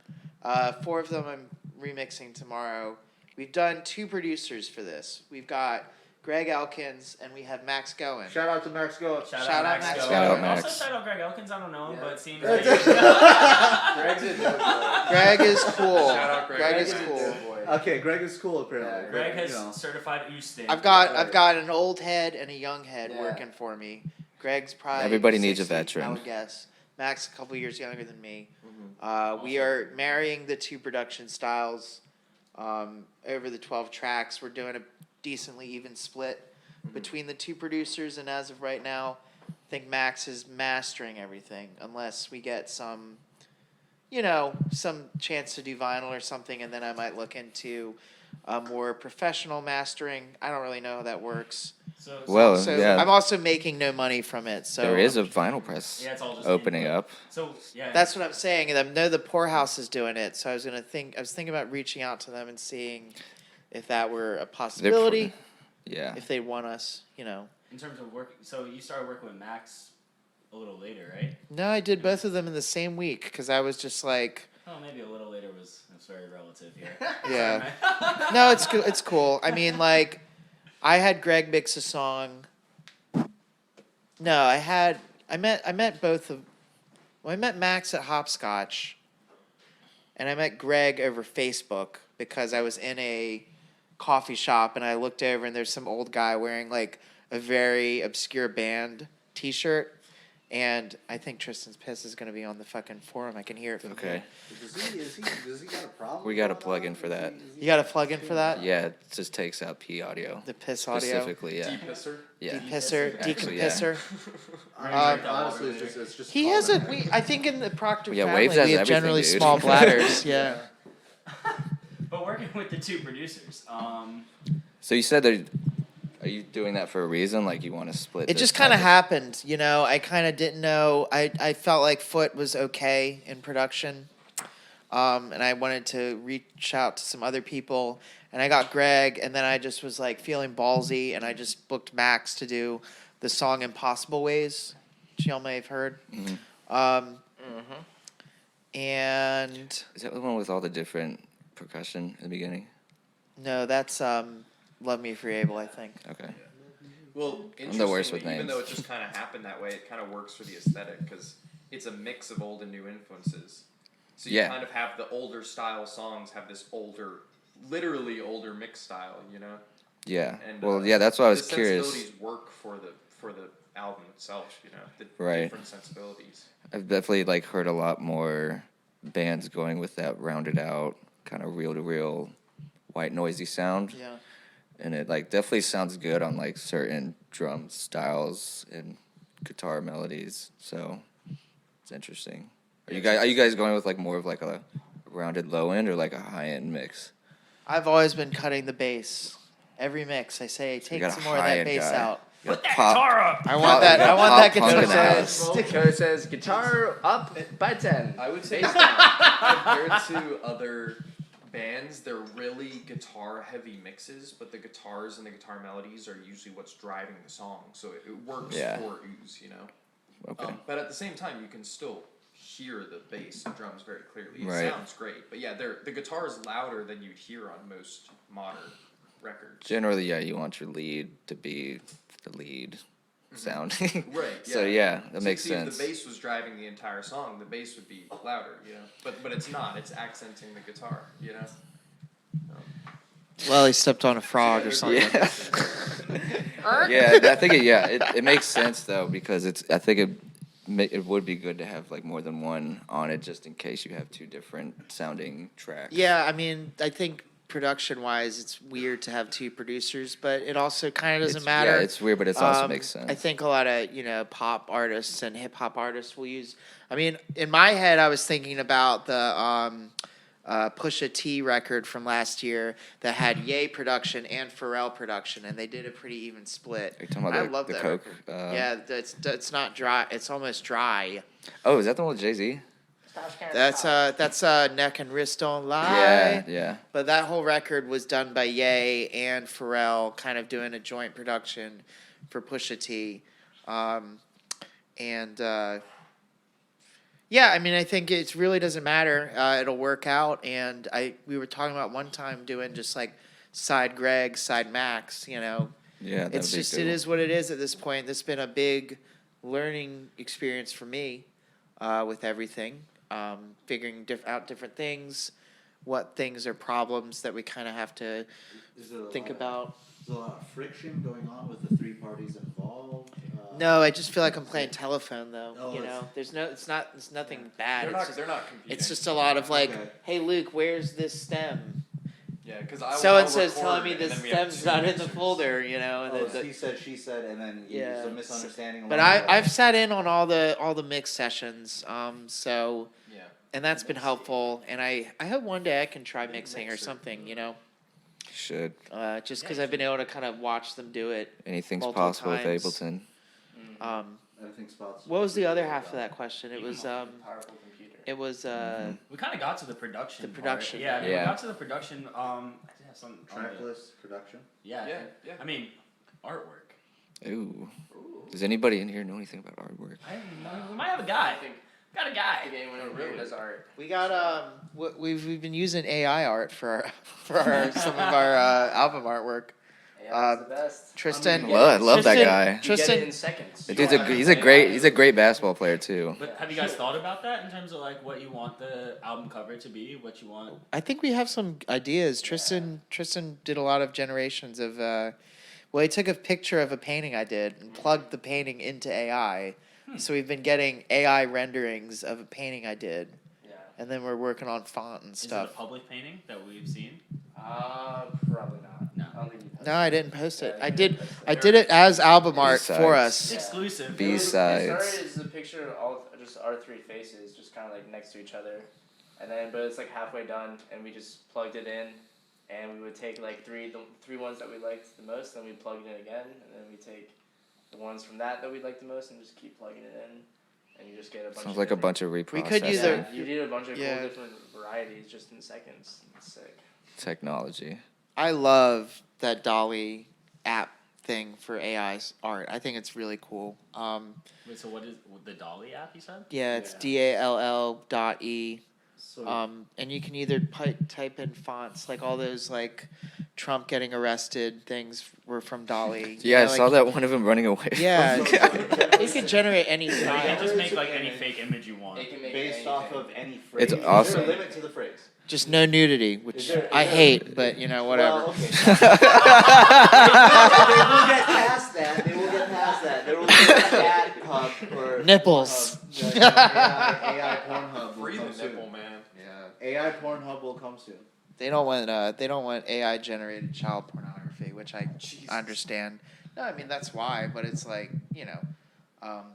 B: 4 of them I'm remixing tomorrow. We've done 2 producers for this. We've got Greg Elkins and we have Max Goen.
G: Shout out to Max Go.
C: shout
B: Shout
C: out
B: out
C: Max.
B: Max.
C: Go.
D: Shout out Max.
C: Also shout out Greg Elkins. I don't know him,
F: Yeah.
C: but it seems
F: Greg's
C: like
F: Greg's a dope boy.
B: Greg is cool.
E: Shout out Greg.
B: Greg is
F: Greg
B: cool.
F: dope boy.
G: Okay, Greg is cool apparently.
F: Yeah,
G: but,
C: Greg has
G: you know.
C: certified Ooze stamp.
B: I've got an old head and a young head
F: Yeah.
B: working for me. Greg's probably
D: Everybody needs a
B: 60, I
D: veteran.
B: would guess. Max a couple years younger than me.
E: Mm-hmm.
B: We are marrying the two production styles over the 12 tracks. We're doing a decently even split between the two producers, and as of right now, I think Max is mastering everything, unless we get some chance to do vinyl or something, and then I might look into more professional mastering. I don't really know how that works.
D: Well,
B: So
D: yeah.
B: I'm also making no money from it. So
D: There is a vinyl press
C: Yeah, it's all just
D: opening
C: input.
D: up.
C: So yeah,
B: that's what I'm saying. And I know the Poorhouse is doing it. So I was thinking about reaching out to them and seeing if that were a possibility.
D: Yeah.
B: If they want us,
C: in terms of work, so you started working with Max a little later, right?
B: No, I did both of them in the same week because I was just like,
C: Oh, maybe a little later was very relative here.
B: yeah. No, it's cool. It's cool. I mean, like, I had Greg mix a song. No, I met both of. Well, I met Max at Hopscotch, and I met Greg over Facebook because I was in a coffee shop and I looked over and there's some old guy wearing like a very obscure band T-shirt. And I think Tristan's piss is going to be on the fucking forum. I can hear it from
D: Okay.
B: here.
G: Does he got a problem?
D: We got a plug in for that.
B: You got a plug-in for that?
D: Yeah, it just takes out P audio.
B: The piss audio?
D: Specifically, yeah.
E: Depisser.
D: Yeah.
B: Depisser?
D: Actually, yeah.
B: Decompisser?
G: Honestly, it's just.
B: He has I think in the Proctor
D: Yeah,
B: family,
D: Waves has
B: we have
D: everything,
B: generally
D: dude.
B: small bladders. Yeah.
C: But working with the two producers,
D: So you said that. Are you doing that for a reason? Like you want to split?
B: It
D: this
B: just kind of
D: type
B: happened, I kind of didn't know. I felt like Foot was okay in production, and I wanted to reach out to some other people, and I got Greg, and then I just was like feeling ballsy, and I just booked Max to do the song "Impossible Ways," which y'all may have heard.
D: Mhm.
B: And
D: Is that the one with all the different percussion in the beginning?
B: no, that's "Love Me If You're Able," I think.
D: Okay.
E: Well,
D: I'm the worst with
E: interestingly, even
D: names.
E: though it just kind of happened that way, it kind of works for the aesthetic because it's a mix of old and new influences. So you
D: Yeah.
E: kind of have the older style songs have this literally older mix style,
D: Yeah.
E: And
D: Well, yeah, that's why I was
E: the
D: curious.
E: sensibilities work for the album itself, the
D: Right.
E: different sensibilities.
D: I've definitely like heard a lot more bands going with that rounded out kind of reel to reel white noisy sound.
B: Yeah.
D: And it like definitely sounds good on like certain drum styles and guitar melodies. So it's interesting. Are you guys going with like more of like a rounded low end or like a high end mix?
B: I've always been cutting the bass. Every mix, I say, take
D: got a
B: some more of that
D: high-end
B: bass
D: guy.
B: out.
D: Put that guitar
C: up.
B: I want that. I want that
D: pop punk in the
B: guitar.
D: house.
F: Dakota says guitar up by 10.
E: I would say compared to other bands, they're really guitar heavy mixes, but the guitars and the guitar melodies are usually what's driving the song, so it works
D: Yeah.
E: for Ooze,
D: Okay.
E: But at the same time, you can still hear the bass and drums very clearly. It
D: Right.
E: sounds great, but yeah, the guitar is louder than you'd hear on most modern records.
D: Generally, yeah, you want your lead to be the lead sound.
E: Right.
D: So yeah, that
E: So,
D: makes
E: see,
D: sense.
E: If the bass was driving the entire song, the bass would be louder, But it's not. It's accenting the guitar,
B: Well, he stepped on a frog or something.
D: Yeah. Yeah, I think it makes sense though because I think it would be good to have like more than one on it just in case you have two different sounding tracks.
B: Yeah, I mean, I think production-wise, it's weird to have two producers, but it also kind of doesn't matter.
D: Yeah, it's weird, but it also makes sense.
B: I think a lot of pop artists and hip hop artists will use. I mean, in my head, I was thinking about the Pusha T record from last year that had Ye production and Pharrell production, and they did a pretty even split.
D: Are you talking about
B: I love
D: the
B: that
D: Coke?
B: record. Yeah, it's not dry. It's almost dry.
D: Oh, is that the one with Jay-Z?
B: That's Neck and Wrist Don't Lie.
D: Yeah, yeah.
B: But that whole record was done by Ye and Pharrell, kind of doing a joint production for Pusha T. Yeah, I mean, I think it really doesn't matter. It'll work out. And we were talking about one time doing just like side Greg, side Max,
D: Yeah,
B: It's just, it is what it is at this point. This has been a big learning experience for me with everything. Figuring out different things, what things are problems that we kind of have to think about.
H: Is there a lot of friction going on with the three parties involved? involved?
B: No, I just feel like I'm playing telephone though.
H: Oh,
B: You
H: it's-
B: know, it's nothing bad.
E: They're not competing.
B: It's just a lot of like,
G: Okay.
B: hey Luke, where's this stem?
E: Yeah, because
B: So and so's telling me the stem's not in the folder. You know, and
G: Oh,
B: the-
G: he said, she said, and then
B: Yeah.
G: there's a misunderstanding.
B: but
G: along the way.
B: I've sat in on all the mix sessions. So
E: Yeah.
B: and that's been helpful. And I hope one day I can try mixing or something. You know,
D: Should.
B: just because I've been able to kind of watch them do it.
D: Anything's
B: Multiple
D: possible with
B: times.
D: Ableton.
G: Everything's possible.
B: What was the other half of that question? It was
F: Powerful computer.
B: it was
C: We kind of got to the production.
B: The
C: part.
B: production.
C: Yeah, I mean,
D: Yeah.
C: we got to the production. I did have some on
G: Track
C: the-
G: list, production.
C: Yeah.
E: Yeah.
C: I mean, artwork.
D: Ooh. Does anybody in here know anything about artwork?
C: We might have a guy.
F: I think
C: Got a
F: I
C: guy.
F: think anyone in here does art.
B: we got we've been using AI art for some of our album artwork.
F: Yeah, the best.
B: Tristan,
D: I love that
B: Tristan-
D: guy.
F: You get it
B: Tristan,
F: in seconds.
D: The dude's he's a great basketball player too.
C: But have you guys thought about that in terms of like what you want the album cover to be? What you want?
B: I think we have some ideas. Tristan did a lot of generations of. Well, he took a picture of a painting I did and plugged the painting into AI. So we've been getting AI renderings of a painting I did,
F: Yeah.
B: and then we're working on font and
C: Is it a
B: stuff.
C: public painting that we've seen?
F: Probably not.
C: No.
F: I don't think you posted
B: No, I didn't post it.
F: Yeah,
B: I
F: you
B: did.
F: didn't post it.
B: I did it as album art
D: B-sides.
B: for
C: It's
B: us.
C: exclusive.
D: B-
F: It
D: B-sides.
F: started as a picture of just our three faces, just kind of like next to each other, and then but it's like halfway done, and we just plugged it in, and we would take like the three ones that we liked the most, then we plugged it in again, and then we take the ones from that we liked the most, and just keep plugging it in, and you just get a bunch.
D: Sounds
F: of
D: like a
F: different-
D: bunch of reprocessing.
B: We could use
F: Yeah, you did a bunch of
B: Yeah.
F: cool different varieties just in seconds. It's sick.
D: technology.
B: I love that Dolly app thing for AI's art. I think it's really cool.
C: Wait, so what is the Dolly app you said?
B: Yeah, it's
F: Yeah.
B: DALL.E.
H: So
B: And you can either type in fonts, like all those like Trump getting arrested things were from Dolly.
D: Yeah, I
B: You know,
D: saw
B: like-
D: that one of him running away.
B: Yeah, you can generate any
C: So you can
B: style.
C: just make like any fake image you want.
F: It can make
H: based off
F: anything.
H: of any phrase.
D: It's
H: Is there
D: awesome.
H: a limit to the phrase?
B: Just no nudity, which
H: Is there-
B: I hate, but you know, whatever.
H: Well, okay. They will get past that. They will get past that. There will be an ad hub or
B: Nipples.
H: Pornhub. AI Pornhub will
E: Free
H: come
E: the
H: soon.
E: nipple, man.
G: Yeah.
H: AI Pornhub will come soon.
B: They don't want AI generated child pornography, which I understand. No, I mean that's why, but it's like, you know,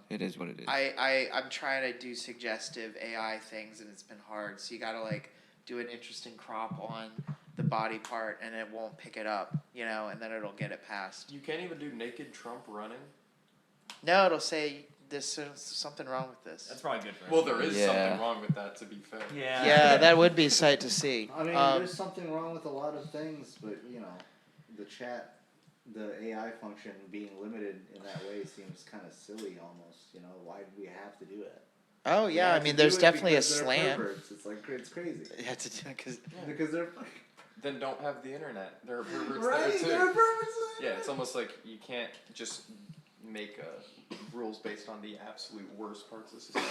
D: It is what it is.
B: I'm trying to do suggestive AI things and it's been hard. So you gotta like do an interesting crop on the body part and it won't pick it up, you know, and then it'll get it past.
E: You can't even do naked Trump running.
B: No, it'll say there's something wrong with this.
C: That's probably good for
E: Well, there is
D: Yeah.
E: something wrong with that, to be fair.
C: Yeah.
B: Yeah, that would be a sight to see.
H: I mean, there's something wrong with a lot of things, but you know, the chat, the AI function being limited in that way seems kind of silly almost. You know, why do we have to do it?
B: Oh
H: We
B: yeah, I
H: have
B: mean
H: to do
B: there's
H: it
B: definitely a
H: because they're
B: slant.
H: perverts. It's like it's crazy
B: Yeah, to do because
H: because they're
E: Then don't have the internet. There are perverts
H: right.
E: there too.
H: They're perverts.
E: Yeah, it's almost like you can't just make rules based on the absolute worst parts of society.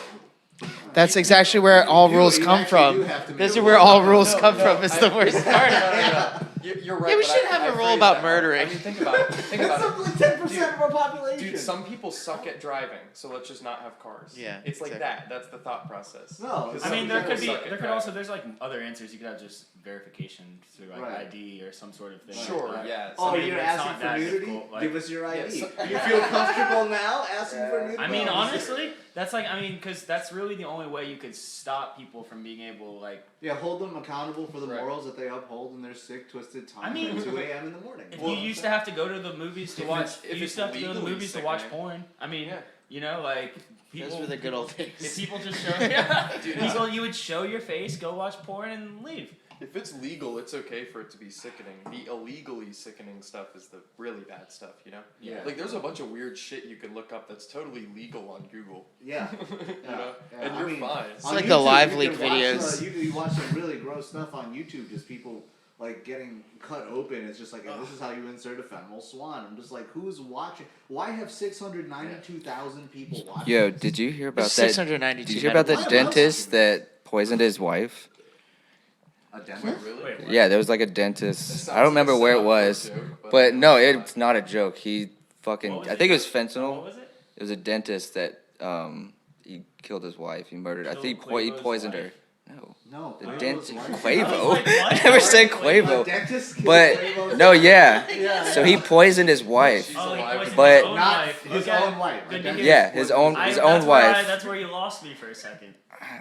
B: that's exactly where all rules
H: You
B: come
H: actually do
B: from.
H: have to make
B: This is
H: a
B: where
H: rule.
B: all rules come from. It's the worst part.
E: You're right.
B: Yeah, we
E: but
B: should
E: I
B: have a rule
E: phrased
B: about
E: that wrong.
B: murdering.
E: I mean, think about it. Think about it.
H: That's like 10% of our population.
E: Dude, some people suck at driving, so let's just not have cars.
B: Yeah,
E: It's like
B: exactly.
E: that. That's the thought process.
H: No,
E: 'Cause
C: I
E: some
C: mean, there
E: people
C: could be,
E: suck at
C: there could
E: driving.
C: also, there's like other answers. You could have just verification through like
H: Right.
C: ID or some sort of thing.
E: Sure,
C: like that.
E: yeah.
H: Oh,
C: I mean,
H: you're
C: it's not
H: asking for
C: that
H: nudity?
C: difficult, like-
H: Give us your ID.
E: Yeah, so-
H: You feel comfortable now asking for nudity?
C: I mean,
H: No.
C: honestly, that's like, I mean, because that's really the only way you could stop people from being able, like,
H: Yeah, hold them accountable for the
E: Right.
H: morals that they uphold in their sick, twisted time
C: I mean-
H: at 2 a.m. in the morning.
C: if
E: Well,
C: you used to have to go to the movies to
E: if
C: watch,
E: it's- if
C: you used
E: it's
C: to have to go to the
E: legally
C: movies to watch
E: sickening.
C: porn. I mean,
E: Yeah.
C: you know, like, people.
B: Those were the good old
C: If
B: days.
C: people just show, yeah,
E: Dude,
C: people, you would show your face, go watch porn, and leave.
E: If it's legal, it's okay for it to be sickening. The illegally sickening stuff is the really bad stuff, you know?
C: Yeah.
E: Like, there's a bunch of weird shit you can look up that's totally legal on Google.
H: Yeah.
E: You know?
H: Yeah,
E: And
H: I
E: you're
H: mean,
E: fine.
B: It's
H: on
B: like the
H: YouTube,
B: live
H: you
B: leak
H: can watch,
B: videos.
H: you watch some really gross stuff on YouTube, just people like getting cut open. It's just like, this is how you insert a femoral swan. I'm just like, who's watching? Why have 692,000 people watching?
D: Yo,
H: this?
D: did you hear about that?
B: 692.
D: Did you hear about
H: Why
D: the
H: else?
D: dentist that poisoned his wife?
H: A demo?
E: Really?
C: Wait, what?
D: Yeah, there was like a
E: That
D: dentist.
E: sounds
D: I don't remember
E: like a
D: where it
E: setup
D: was,
E: for a joke,
D: but no, it's not a joke. He fucking.
C: What was
D: I think it was
C: What
D: fentanyl.
C: was it?
D: It was a dentist that he killed his wife. He murdered. I
C: Killed
D: think he
C: Quavo's
D: poisoned
C: wife?
D: her. No.
H: No,
D: The
H: Quavo's
D: dentist.
H: wife.
C: I was
D: Quavo.
C: like, what?
D: I never said
C: Quavo?
D: Quavo.
G: Dentist killed
D: But
G: Quavo's
D: no,
G: wife.
D: yeah.
G: Yeah,
D: So
G: yeah.
D: he poisoned his wife.
E: She's
C: Oh, he
E: alive.
C: poisoned
D: But-
C: his own
G: Not
C: wife.
G: his
C: Okay.
G: own wife.
C: Good
G: Like,
C: to hear.
D: Yeah, his own
C: That's
D: wife.
C: where you lost me for a second.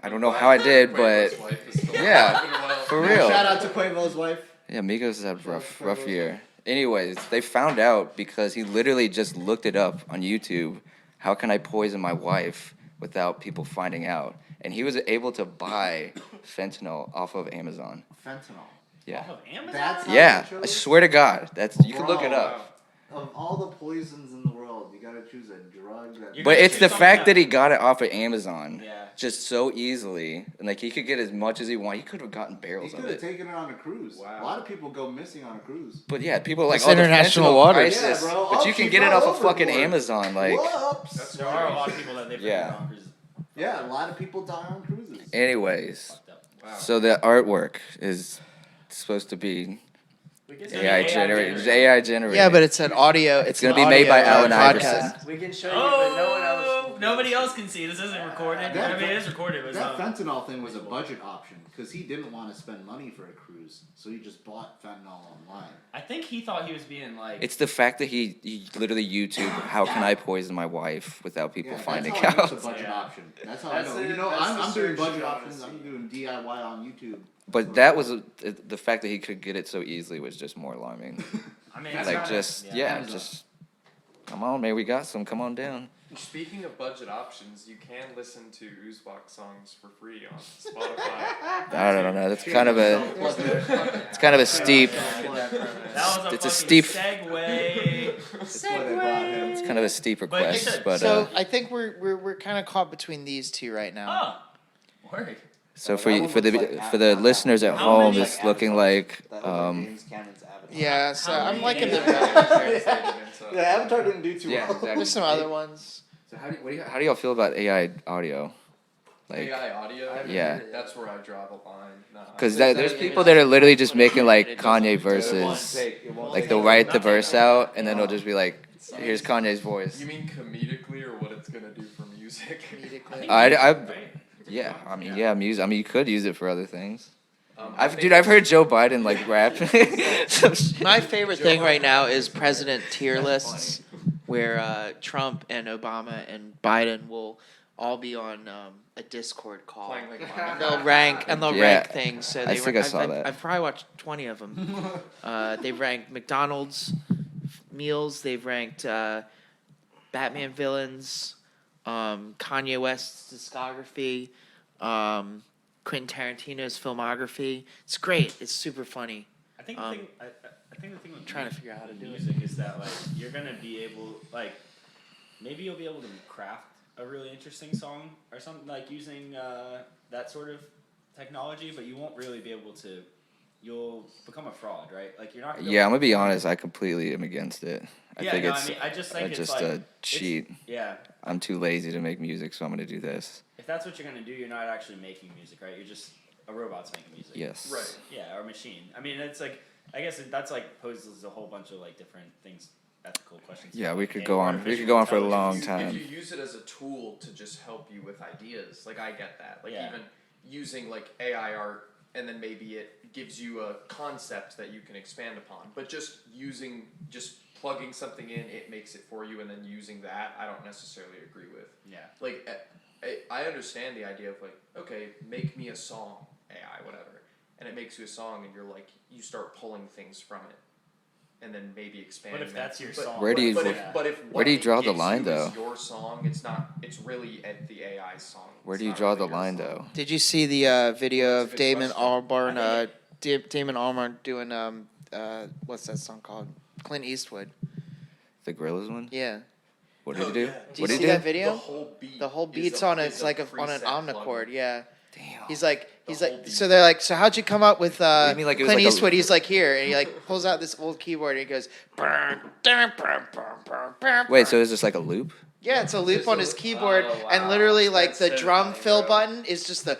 D: I don't know how I did, but
E: Quavo's wife is still
D: yeah,
E: alive and well.
D: for real.
G: Shout out to Quavo's wife.
D: Yeah, Migos had a rough year. Anyways, they found out because he literally just looked it up on YouTube. How can I poison my wife without people finding out? And he was able to buy fentanyl off of Amazon.
H: Fentanyl.
D: Yeah.
C: Off of Amazon?
G: That's how
D: Yeah,
G: you
D: I
G: chose?
D: swear to God, that's you can look it
H: Bro.
D: up.
H: Of all the poisons in the world, you gotta choose a drug that.
C: You're
D: But
C: gonna
D: it's
C: choose
D: the
C: something
D: fact
C: that-
D: that he got it off of Amazon,
C: Yeah.
D: just so easily, and like he could get as much as he wanted. He could have gotten
H: He
D: barrels
H: could
D: of
H: have
D: it.
H: taken it on a cruise.
E: Wow.
H: A lot of people go missing on a cruise.
D: But yeah, people are like,
B: It's
D: oh, the
B: international
D: fentanyl
B: waters.
D: crisis.
G: Yeah, bro.
D: But
G: Oh,
D: you can
G: she
D: get it
G: fell
D: off of fucking
G: overboard.
D: Amazon, like.
G: Whoops.
C: There are a lot of people that they've
D: Yeah.
C: been on cruises.
H: Yeah, a lot of people die on cruises.
D: Anyways,
C: Fucked up.
E: Wow.
D: so the artwork is supposed to be
E: We can
D: AI generated. It's AI generated.
B: Yeah, but it's an audio.
D: It's
B: an
D: gonna be made by
B: audio
D: Allen
B: podcast.
D: Iverson.
F: We can show you, but no one else.
C: Nobody else can see. This isn't recorded.
H: That-
C: I mean, it is recorded, but it's
H: That
C: not.
H: fentanyl thing was a budget option because he didn't want to spend money for a cruise, so he just bought fentanyl online.
C: I think he thought he was being like.
D: It's the fact that he literally YouTube, how can I poison my wife without people
H: Yeah,
D: finding
H: that's how I know
D: out?
H: it's a budget
C: Yeah.
H: option. That's how
F: That's
H: I know.
F: the-
H: You know,
F: that's the
H: I'm doing
F: search
H: budget
F: you wanna
H: options. I'm
F: see.
H: doing DIY on YouTube.
D: But that was the fact that he could get it so easily was just more alarming.
C: I mean,
H: That's
D: Like
H: not-
D: just
H: Amazon.
D: just come on, man, we got some. Come on down.
E: Speaking of budget options, you can listen to Ooze Box songs for free on Spotify.
D: I don't know. That's kind of a steep.
C: that was
D: It's a
C: fucking
D: steep-
C: segue.
G: That's why they brought him.
D: It's kind of a steep
C: But
D: request,
C: it's a-
D: but
B: So I think we're kind of caught between these two right now.
C: Oh, word.
D: so
G: Oh,
D: for
G: that
D: you,
G: one
D: for the
G: looks like
D: for the
G: Apple.
D: listeners at
C: How
D: home,
C: many-
D: it's looking like
G: That looks like James Cameron's Avatar.
B: Yeah, so
C: How
B: I'm
C: many
B: liking the.
C: days-
G: Yeah, Avatar didn't do too
D: Yeah,
G: well.
D: exactly.
B: There's some other ones.
D: So how do y'all feel about AI audio? Like,
E: AI audio.
D: yeah.
E: That's where I draw the line. Nah,
D: because
E: I-
D: there's people that are literally just making like Kanye verses, like they'll write the verse out and then it'll just be like, here's Kanye's voice.
E: You mean comedically or what it's gonna do for music?
B: Comedically.
D: Yeah, I mean, yeah, music. I mean, you could use it for other things.
E: I
D: Dude,
E: think-
D: I've heard Joe Biden like rap. Some shit.
B: My favorite thing right now is president tier lists, where Trump and Obama and Biden will all be on a Discord call.
E: Playing like
B: And they'll rank
D: Yeah,
B: rank things. So
D: I
B: they
D: think I saw that.
B: I've probably watched 20 of them. They've ranked McDonald's meals. They've ranked Batman villains, Kanye West's discography, Quentin Tarantino's filmography. It's great. It's super funny.
C: I think
B: Um,
C: the thing. I think the thing with
B: trying to figure out how to do it.
C: music is that like you're gonna be able like maybe you'll be able to craft a really interesting song or something like using that sort of technology, but you won't really be able to. You'll become a fraud, right? Like you're not. Gonna be
D: Yeah, I'm
C: able
D: gonna be honest. I completely am against it. I
C: Yeah,
D: think
C: no,
D: it's
C: I mean, I just think it's
D: just
C: like,
D: a cheat.
C: Yeah,
D: I'm too lazy to make music, so I'm gonna do this.
C: if that's what you're gonna do, you're not actually making music, right? You're just a robot's making music.
D: Yes.
E: Right.
C: Yeah, or a machine. I mean, it's like I guess that's like poses a whole bunch of like different things. Ethical questions.
D: Yeah, we could
C: Hey,
D: go on. We
C: artificial
D: could go on for a
C: intelligence.
D: long
E: If
D: time.
E: you use it as a tool to just help you with ideas, like I get that. Like
C: Yeah.
E: even using like AI art and then maybe it gives you a concept that you can expand upon. But just plugging something in, it makes it for you and then using that, I don't necessarily agree with.
C: Yeah.
E: Like I understand the idea of like, okay, make me a song, AI, whatever. And it makes you a song and you're like you start pulling things from it. And then maybe expanding.
C: What if that's your
E: But-
C: song?
D: Where do you-
E: But
C: Yeah.
E: if
D: Where do you
E: what
D: draw
E: it
D: the
E: gives
D: line,
E: you is
D: though?
E: your song. It's not. It's really the AI song.
D: Where
E: It's
D: do you
E: not
D: draw
E: really
D: the
E: your
D: line,
E: song.
D: though?
B: Did you see the video
E: That's a
B: of
E: good
B: Damon
E: question.
B: Albarn? Damon Albarn doing what's that song called? Clint Eastwood.
D: The Gorillaz one.
B: Yeah.
D: What did he do?
B: Do you
D: What did
B: see
D: he
B: that
D: do?
B: video?
E: The whole beat.
B: The whole
E: is
B: beat's
E: a-
B: on
E: is
B: it's like on an
E: preset
B: omnichord.
E: plugin.
B: Yeah.
D: Damn.
B: He's like
E: The
B: he's
E: whole
B: like
E: beat.
B: so they're like, so how'd you come up with
D: You mean like it was
B: Clint
D: like a-
B: Eastwood? He's like here, and he like pulls out this old keyboard and he goes.
D: Wait, so is this like a loop?
B: Yeah, it's a loop
E: Just
B: on
E: a
B: his
E: loop.
B: keyboard,
E: Oh,
B: and
E: wow.
B: literally like
E: That's
B: the
E: so
B: drum
E: funny,
B: fill
E: bro.
B: button is just the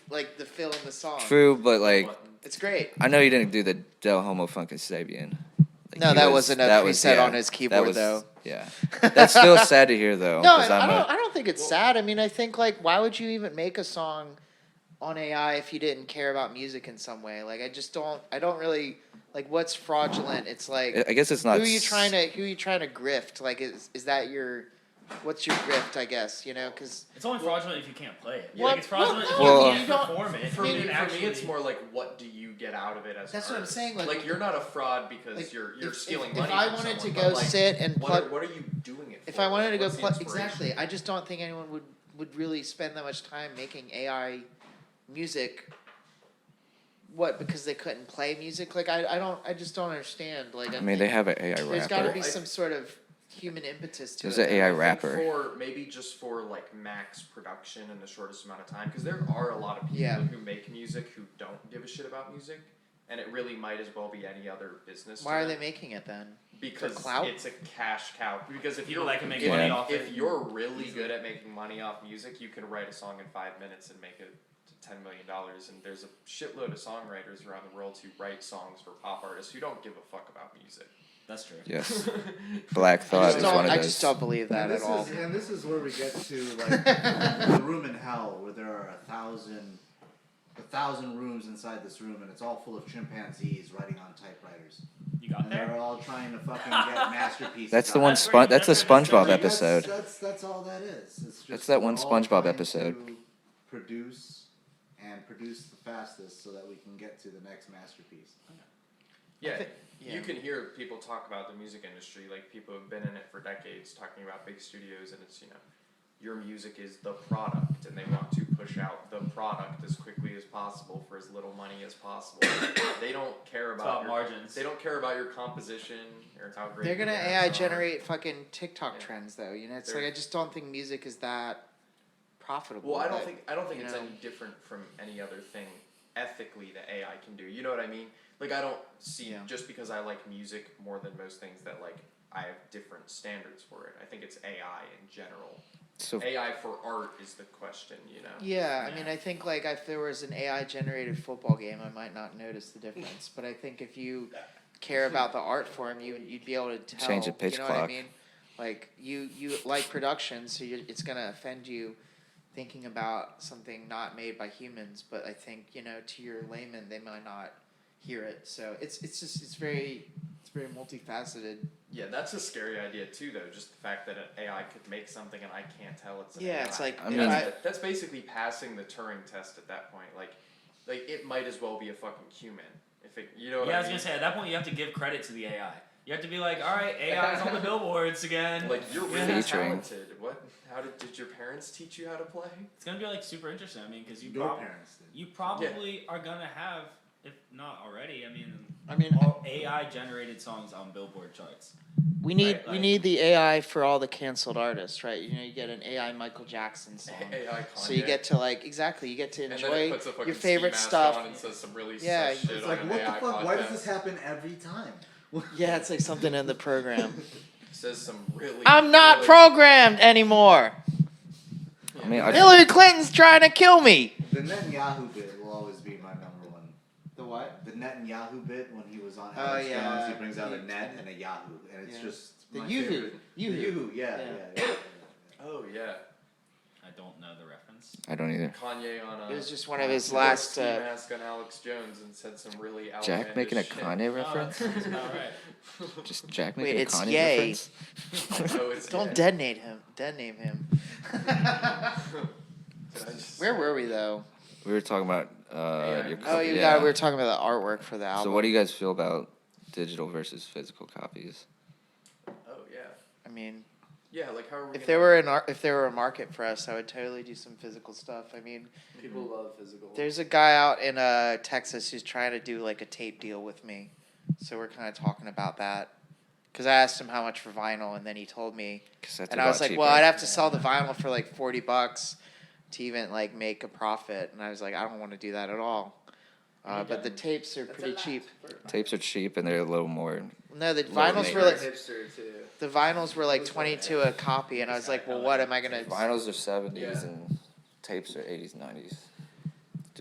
B: like the fill in the song.
D: True, but like
B: It's great.
D: I know you didn't do the Del Homo Funky Sabian. Like,
B: No,
D: he
B: that wasn't a
D: that was-
B: preset
D: yeah,
B: on his
D: that
B: keyboard,
D: was-
B: though.
D: Yeah, that's still sad to hear though.
B: No,
D: 'cause
B: I
D: I'm
B: don't. I don't think it's sad. I mean, I think like, why would you even make a song on AI if you didn't care about music in some way? Like, I just don't. I don't really like what's fraudulent. It's like,
D: I guess it's not.
B: who are you trying to grift? Like, is that your, what's your grift? I guess because
C: It's only fraudulent if you can't play it.
B: Well,
C: Like, it's fraudulent if
D: well,
C: you
B: you
C: can't
B: don't-
C: perform it.
E: For
C: You
E: me,
C: can
E: for
C: actually,
E: me, it's more like, what do you get out of it as
B: That's
E: an
B: what I'm
E: artist?
B: saying, like-
E: you're not a fraud because
B: like,
E: you're
B: if-
E: stealing
B: if
E: money.
B: I
E: from
B: wanted to
E: someone,
B: go
E: but, like,
B: sit and plug,
E: what are you doing it for?
B: if I wanted to go
E: What's the
B: plug,
E: inspiration?
B: exactly. I just don't think anyone would really spend that much time making AI music. What? Because they couldn't play music? Like I just don't understand. Like
D: I mean, they have an AI
B: there's got to
D: rapper.
B: be some sort of human impetus to
D: There's
B: it.
D: an AI
E: I think
D: rapper.
E: for maybe just for like max production in the shortest amount of time, because there are a lot of people
B: Yeah.
E: who make music who don't give a shit about music, and it really might as well be any other business.
B: Why
E: to
B: are
E: them.
B: they making it then?
E: Because
B: clout?
E: it's a cash cow. Because if
C: People
E: you're
C: that can make
E: if,
C: money
D: Yeah.
C: off it.
E: if you're really good at making money off music, you can write a song in 5 minutes and make it to $10 million. And there's a shitload of songwriters around the world who write songs for pop artists who don't give a fuck about music.
C: That's true.
D: Yes, Black
B: I
D: Thought
B: just
D: is
B: don't.
D: one of
B: I
D: those.
B: just don't believe that
H: And
B: at
H: this
B: all.
H: is where we get to like the room in hell, where there are 1,000 rooms inside this room, and it's all full of chimpanzees writing on typewriters.
C: You got
H: And they're
C: there?
H: all trying to fucking get masterpieces.
D: That's the
H: out
D: one.
H: of it.
D: That's the SpongeBob
H: Like,
D: episode.
H: That's all that is. It's just
D: That's that one
H: we're all
D: SpongeBob
H: trying
D: episode.
H: to produce the fastest so that we can get to the next masterpiece.
E: Yeah,
B: yeah.
E: you can hear people talk about the music industry, like people who've been in it for decades, talking about big studios, and it's, your music is the product, and they want to push out the product as quickly as possible for as little money as possible. They don't care
C: about
E: about your,
C: margins.
E: They don't care about your composition or how great.
B: They're gonna
E: your
B: AI
E: lyrics are.
B: generate fucking TikTok
E: Yeah.
B: trends though. It's
E: They're-
B: like I just don't think music is that profitable.
E: Well, I don't
B: that-
E: think
B: you
E: it's
B: know.
E: any different from any other thing ethically that AI can do. You know what I mean? Like, I don't see
B: Yeah.
E: just because I like music more than most things that like I have different standards for it. I think it's AI in general.
D: So
E: AI for art is the question,
B: Yeah, I
C: Yeah.
B: mean, I think like if there was an AI generated football game, I might not notice the difference. But I think if you care about the art form, you'd be able to tell.
D: Change the pitch
B: you know what I
D: clock.
B: mean? Like you like production, so it's gonna offend you thinking about something not made by humans. But I think to your layman, they might not hear it. So it's very multifaceted.
E: Yeah, that's a scary idea too, though. Just the fact that an AI could make something and I can't tell it's an
B: Yeah,
E: AI.
B: it's like
D: I mean-
E: that's basically passing the Turing test at that point. Like it might as well be a fucking human. If it, you know what
C: Yeah, I
E: I
C: was
E: mean?
C: gonna say at that point you have to give credit to the AI. You have to be like, all right, AI's on the billboards again.
E: Like, you're really
D: Featuring.
E: talented. What? How did your parents teach you how to play?
C: It's gonna be like super interesting. I mean, because
H: Your parents did.
C: you probably are gonna have, if not already,
B: I mean,
C: all AI generated songs on Billboard charts.
B: we need
C: Right,
B: we
C: like-
B: need the AI for all the canceled artists, right? You get an AI Michael Jackson song.
E: AI
B: So you
E: Kanye.
B: get to you get to
E: And then it
B: enjoy
E: puts a fucking
B: your favorite
E: ski mask
B: stuff.
E: on and says some really
B: Yeah,
E: sus shit
H: It's
E: on
H: like,
E: an
H: what the
E: AI
H: fuck? Why does
E: podcast.
H: this happen every time?
B: Yeah, it's like something in the program.
E: Says some really.
B: I'm not
E: really,
B: programmed anymore.
D: I mean,
B: Hillary Clinton's trying to kill me.
H: The Netanyahu bit will always be my number one.
B: The what?
H: The Netanyahu bit when he was on
B: Oh,
H: Alex
B: yeah.
H: Jones, he brings out a net and a Yahoo, and it's
B: Yeah.
H: just
B: The
H: my
B: Yoo-hoo.
H: favorite.
B: Yoo-hoo.
H: The Yoo-hoo, yeah.
E: Oh yeah,
C: I don't know the reference.
D: I don't either.
E: Kanye on a.
B: It was just one of his
E: he wore a
B: last.
E: ski mask on Alex Jones and said some really
D: Jack making a
E: outlandish shit.
D: Kanye
C: Oh,
D: reference?
C: that sounds about right.
D: Just Jack
B: Wait,
D: making a
B: it's
D: Kanye
B: Ye.
D: reference?
E: Oh, it's
B: Don't
E: yeah.
B: detonate him. Detonate him.
E: Did I just
B: Where
E: say-
B: were we though?
D: We were talking about
E: Yeah.
D: your.
B: Oh,
D: yeah.
B: we were talking about the artwork for the album.
D: So what do you guys feel about digital versus physical copies?
E: Oh yeah,
B: I mean,
E: yeah. Like how are we?
B: if
E: gonna-
B: there were if there were a market for us, I would totally do some physical stuff. I mean,
F: People love physical.
B: there's a guy out in Texas who's trying to do like a tape deal with me, so we're kind of talking about that. Because I asked him how much for vinyl, and then he told me,
D: Cassettes
B: and
D: are
B: I
D: a
B: was
D: lot
B: like, well,
D: cheaper.
B: I'd have to sell the vinyl for like $40 to even like make a profit, and I was like, I don't want to do that at all. But the tapes are pretty cheap.
D: Tapes are cheap and they're a little more.
B: No, the
D: Lower
B: vinyls were
D: maintenance.
B: like
F: hipster too.
B: the vinyls were like 22 a copy, and I was like, well, what am I gonna?
D: Vinyls are 70s
E: Yeah.
D: and tapes are 80s, 90s.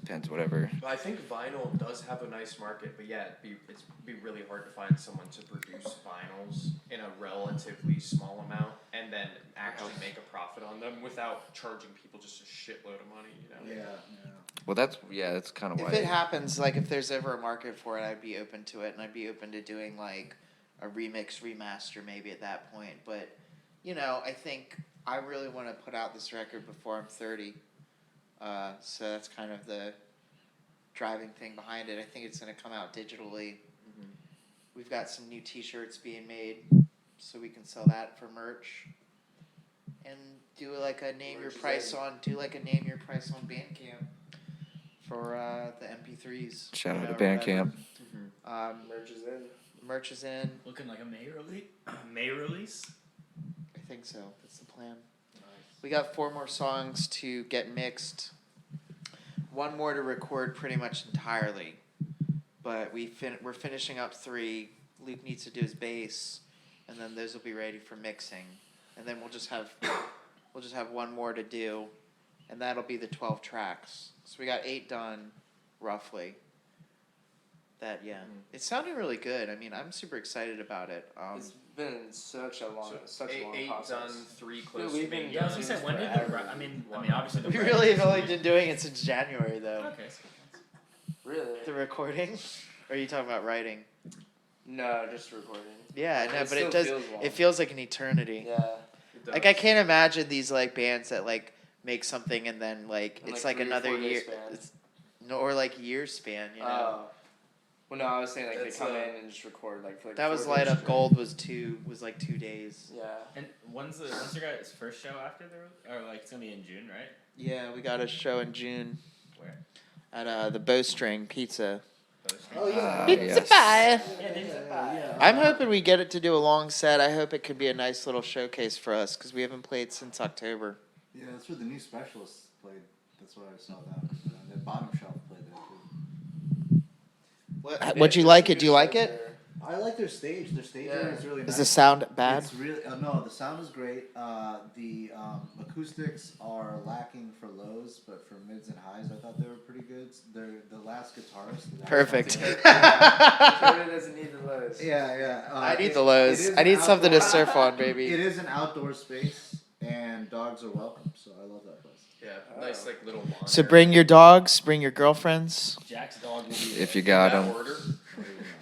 D: depends whatever.
E: I think vinyl does have a nice market, but yeah, it'd be really hard to find someone to produce vinyls in a relatively small amount and then actually make a profit on them without charging people just a shitload of money. You know?
H: Yeah.
D: Well, that's kind of why.
B: If it happens, like if there's ever a market for it, I'd be open to it, and I'd be open to doing like a remix, remaster maybe at that point. But, you know, I think I really want to put out this record before I'm 30. So that's kind of the driving thing behind it. I think it's going to come out digitally.
E: Mm-hmm.
B: We've got some new T-shirts being made, so we can sell that for merch. And do like a name your price on Bandcamp for the MP3s.
D: Shout out to
B: whatever.
D: Bandcamp.
B: Merch is in.
C: Looking like a May release. May release.
B: I think so. That's the plan. We got 4 more songs to get mixed. 1 more to record pretty much entirely. But we're finishing up 3. Luke needs to do his bass, and then those will be ready for mixing. And then we'll just have 1 more to do, and that'll be the 12 tracks. So we got 8 done, roughly. It's sounding really good. I mean, I'm super excited about it.
F: It's been such a long
E: Eight
F: process.
E: done, 3 close
F: Dude,
E: to being
C: Yeah, I was
E: done.
C: gonna say, when did
F: forever.
C: obviously the
B: We really have only been doing it since January, though.
C: Okay.
F: Really?
B: The recording? Or are you talking about writing?
F: No, just recording.
B: Yeah, no,
F: It
B: but it
F: still
B: does.
F: feels long.
B: It feels like an eternity.
F: Yeah.
E: It does.
B: Like I can't imagine these like bands that like make something and then like
F: In,
B: it's
F: like,
B: like
F: 3 or
B: another
F: 4 day
B: year.
F: span.
B: Or like year span, you know.
F: Oh. Well, no, I was saying like
E: That's,
F: they come in and just record like for like
B: That was
F: 4
B: Light
F: days
B: Up
F: straight.
B: Gold was like 2 days.
F: Yeah.
C: And when's your guys' first show after or like it's gonna be in June, right?
B: Yeah, we got a show in June
C: Where?
B: at the Bowstring Pizza.
H: Oh yeah.
B: Pizza
D: yes.
B: pie.
F: Yeah.
B: I'm hoping we get it to do a long set. I hope it could be a nice little showcase for us because we haven't played since October.
H: Yeah, that's where the new specialists played. That's where I saw them. The bottom shelf played there too.
B: What'd you like it? Do you like it?
H: I like their stage. Their stage area is really nice.
B: Is the sound bad?
H: It's really no. The sound is great. The acoustics are lacking for lows, but for mids and highs, I thought they were pretty good. The last guitarist.
B: Perfect.
F: Dakota doesn't need the lows.
H: Yeah.
B: I need the
H: it
B: lows.
H: is
B: I need
H: an
B: something to
H: outdoor-
B: surf on, baby.
H: It is an outdoor space, and dogs are welcome. So I love that place.
E: Yeah, nice like little lawn.
B: So
E: area.
B: bring your dogs, bring your girlfriends.
C: Jack's dog will be
D: If you
E: In
D: got
E: that
D: him,
E: order.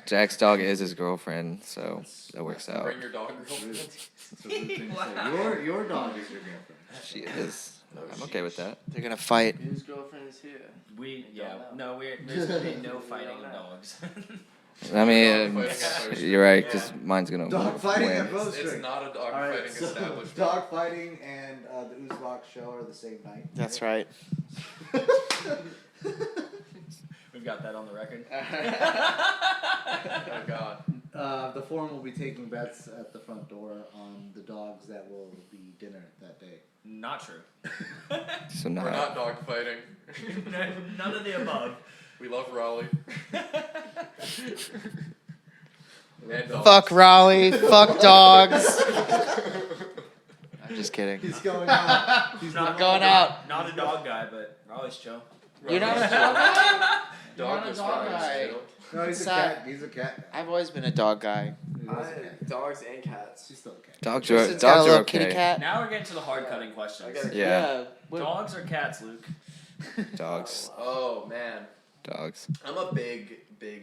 D: Jack's dog is his girlfriend, so that works out.
E: Bring your dog.
H: It's a rude thing to say. Your dog is your girlfriend.
D: She is. I'm okay with that.
B: They're gonna fight.
F: Whose girlfriend is here?
C: there's gonna be no fighting of dogs.
D: I mean,
E: Dog fighting
D: you're right, because mine's gonna
H: Dog fighting
D: win.
H: at Proctor.
E: It's not a dog
H: All right,
E: fighting
H: so
E: establishment.
H: dog fighting and the Ooze Box show are the same night.
B: That's right.
C: We've got that on the record.
E: Oh God.
H: The forum will be taking bets at the front door on the dogs that will be dinner that day.
C: Not true.
D: So
E: We're
D: not.
E: not dog fighting.
C: None of the above.
E: We love Raleigh. And dogs.
B: Fuck Raleigh. Fuck dogs. I'm just kidding.
H: He's going out. He's
C: Not
B: going out.
C: Not a dog guy, but Raleigh's chill.
B: You're not a
E: Raleigh's
B: dog guy?
E: Dog
B: You're not a
E: was
B: dog
E: Raleig's
B: guy.
E: chill.
H: No, he's a
B: Sad.
H: cat. He's a cat.
B: I've always been a dog guy.
F: Dogs and cats.
H: She's still a cat.
D: Dogs are
B: Tristan's got a
D: dogs are
B: little kitty
D: okay.
B: cat.
C: Now we're getting to the hard cutting questions.
D: Yeah,
C: Dogs or cats, Luke?
D: dogs,
E: Oh man,
D: dogs.
E: I'm a big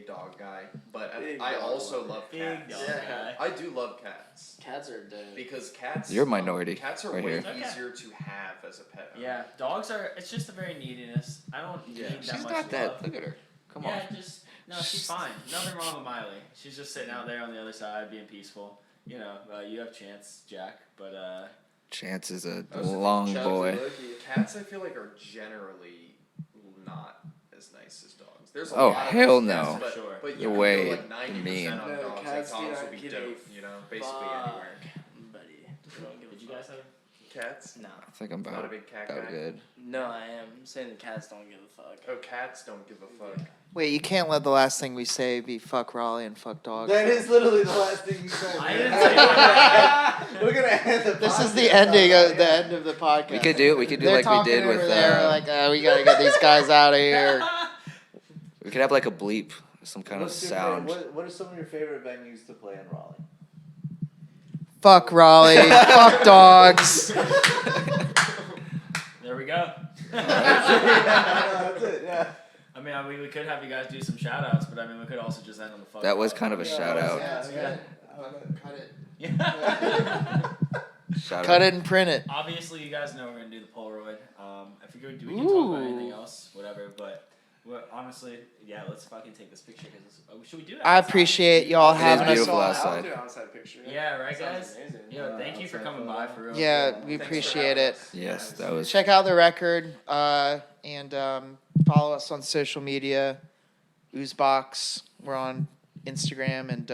E: dog guy, but
F: Big
E: I
F: dog
E: also
F: lover.
E: love
C: Big
E: cats.
C: dog
F: Yeah.
C: guy.
E: I do love cats
F: Cats are dead.
E: because cats.
D: You're a minority
E: Cats are
D: right
E: way
D: here.
C: Okay.
E: easier to have as a pet. owner.
C: Yeah, dogs are. It's just a very neediness. I don't need that
D: She's
C: much
D: not
C: love.
D: that. Look at her. Come
C: yeah,
D: on.
C: just no. She's fine. Nothing wrong with Miley. She's just sitting out there on the other side, being peaceful. You know, you have Chance, Jack, but
D: Chance is a
E: I was thinking
D: long
E: Chuck
D: boy.
E: and Loki. Cats, I feel like, are generally not as nice as dogs. There's a
D: Oh,
E: lot of
D: hell
E: nice
D: no.
E: cats, but,
C: Sure.
E: but
D: The
E: you can
D: way
E: go like 90%
D: mean.
E: on
F: No,
E: dogs. Like
F: cats do
E: dogs
F: not
E: will be
F: give a
E: dope, you know, basically
F: fuck.
E: anywhere.
F: Buddy. They don't give a
C: did you
F: fuck.
C: guys have?
E: Cats?
F: No.
D: I think I'm
E: Not a
D: about
E: big cat
D: about
E: guy.
D: good.
F: No, I am. I'm saying the cats don't give a fuck.
E: Oh, cats don't give a fuck.
B: Wait, you can't let the last thing we say be fuck Raleigh and fuck dogs.
G: That is literally the last thing you said.
C: I
G: man.
C: didn't say that.
G: We're gonna end the.
B: This is the
G: podcast
B: ending
G: on
B: of
G: that,
B: the
G: yeah.
B: end of the podcast.
D: We could do
B: They're
D: like we
B: talking
D: did
B: over
D: with.
B: there, like, we gotta get these guys out of here.
D: We could have like a bleep, some kind
G: What's
D: of
G: your
D: sound.
G: what are some of your favorite venues to play in Raleigh?
B: Fuck Raleigh, fuck dogs.
C: There we go.
G: That's it. Yeah.
C: I mean, we could have you guys do some shout outs, but I mean, we could also just end on the fuck.
D: That was kind of a shout out.
B: Yeah. Cut it.
C: Yeah.
D: Shout
B: Cut
D: out.
B: it and print it.
C: Obviously, you guys know we're gonna do the Polaroid. I figured we can talk about anything
B: Ooh.
C: else, whatever. But honestly, yeah, let's fucking take this picture. Cause should we do it?
B: I
C: outside?
B: appreciate y'all
D: It is
B: having us
D: beautiful
B: on.
D: outside.
F: I'll do an outside picture.
C: Yeah, right,
F: Sounds
C: guys.
F: amazing.
C: Yeah, thank you for coming by for real.
B: Yeah,
C: Cool.
B: we
C: Thanks for
B: appreciate
C: having
B: it.
C: us.
D: Yes, that was.
B: Check out the record and follow us on social media. Ooze Box. We're on Instagram and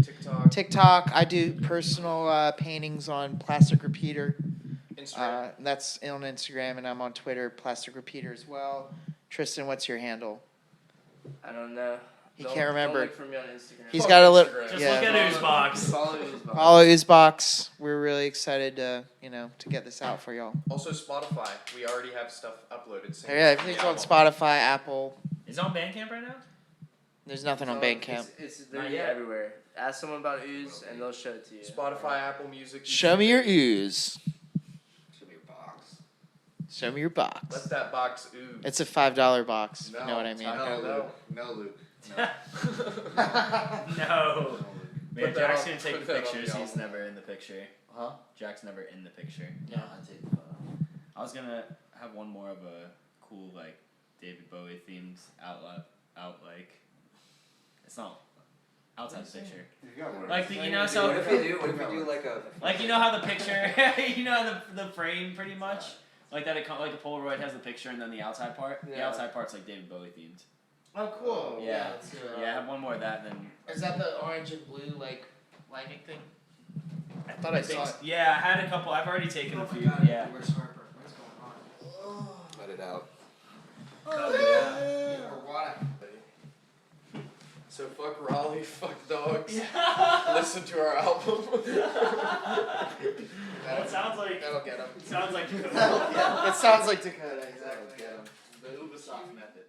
E: TikTok,
B: TikTok. I do personal paintings on Plastic Repeater.
E: Instagram.
B: That's on Instagram, and I'm on Twitter, Plastic Repeater as well. Tristan, what's your handle?
F: I don't know.
B: He
F: Don't-
B: can't remember.
F: Don't look for me on Instagram.
B: He's
E: Fuck
B: got a little.
E: Instagram.
C: Just
B: Yeah.
C: look at Ooze Box.
F: Follow Ooze Box.
B: Follow Ooze Box. We're really excited to get this out for y'all.
E: Also Spotify. We already have stuff uploaded. Same
B: Yeah,
E: as the
B: everything's on
E: album.
B: Spotify, Apple.
C: Is it on Bandcamp right now?
B: There's nothing on
F: So
B: Bandcamp.
F: It's
C: Not
F: literally
C: yet.
F: everywhere. Ask someone about Ooze and they'll show it to you.
E: Spotify, Apple Music.
B: Show me your ooze.
G: Should be a box.
B: Show me your
E: Let
B: box.
E: that box ooze.
B: It's a $5 box. If you know what I mean.
E: No,
G: Luke. No, Luke.
C: No. Man,
E: Put that
C: Jack's
E: on-
C: gonna take
E: put
C: the
E: that on
C: pictures.
E: the
C: He's
E: album.
C: never in the picture.
H: Huh?
C: Jack's never in the picture.
H: Yeah, I take the photo.
C: I was gonna have one more of a cool like David Bowie themed out like it's not outside the picture. Like the, so
I: What if you do like a
C: like you know how the picture you know the frame pretty much like that like a Polaroid has the picture and then the outside part. The
F: Yeah.
C: outside part's like David Bowie themed.
B: Oh, cool.
C: Yeah.
B: Let's do it.
C: Yeah, have one more of that and then
B: Is that the orange and blue like lightning thing? I thought I saw it.
C: yeah, I had a couple. I've already taken a few. Yeah.
B: Where's Harper? What's going on?
D: Let it out.
E: So fuck Raleigh, fuck dogs. Listen to our album.
C: That sounds like
B: That'll get him.
C: sounds like
B: It sounds like Dakota, exactly.
H: The Ubisoft method.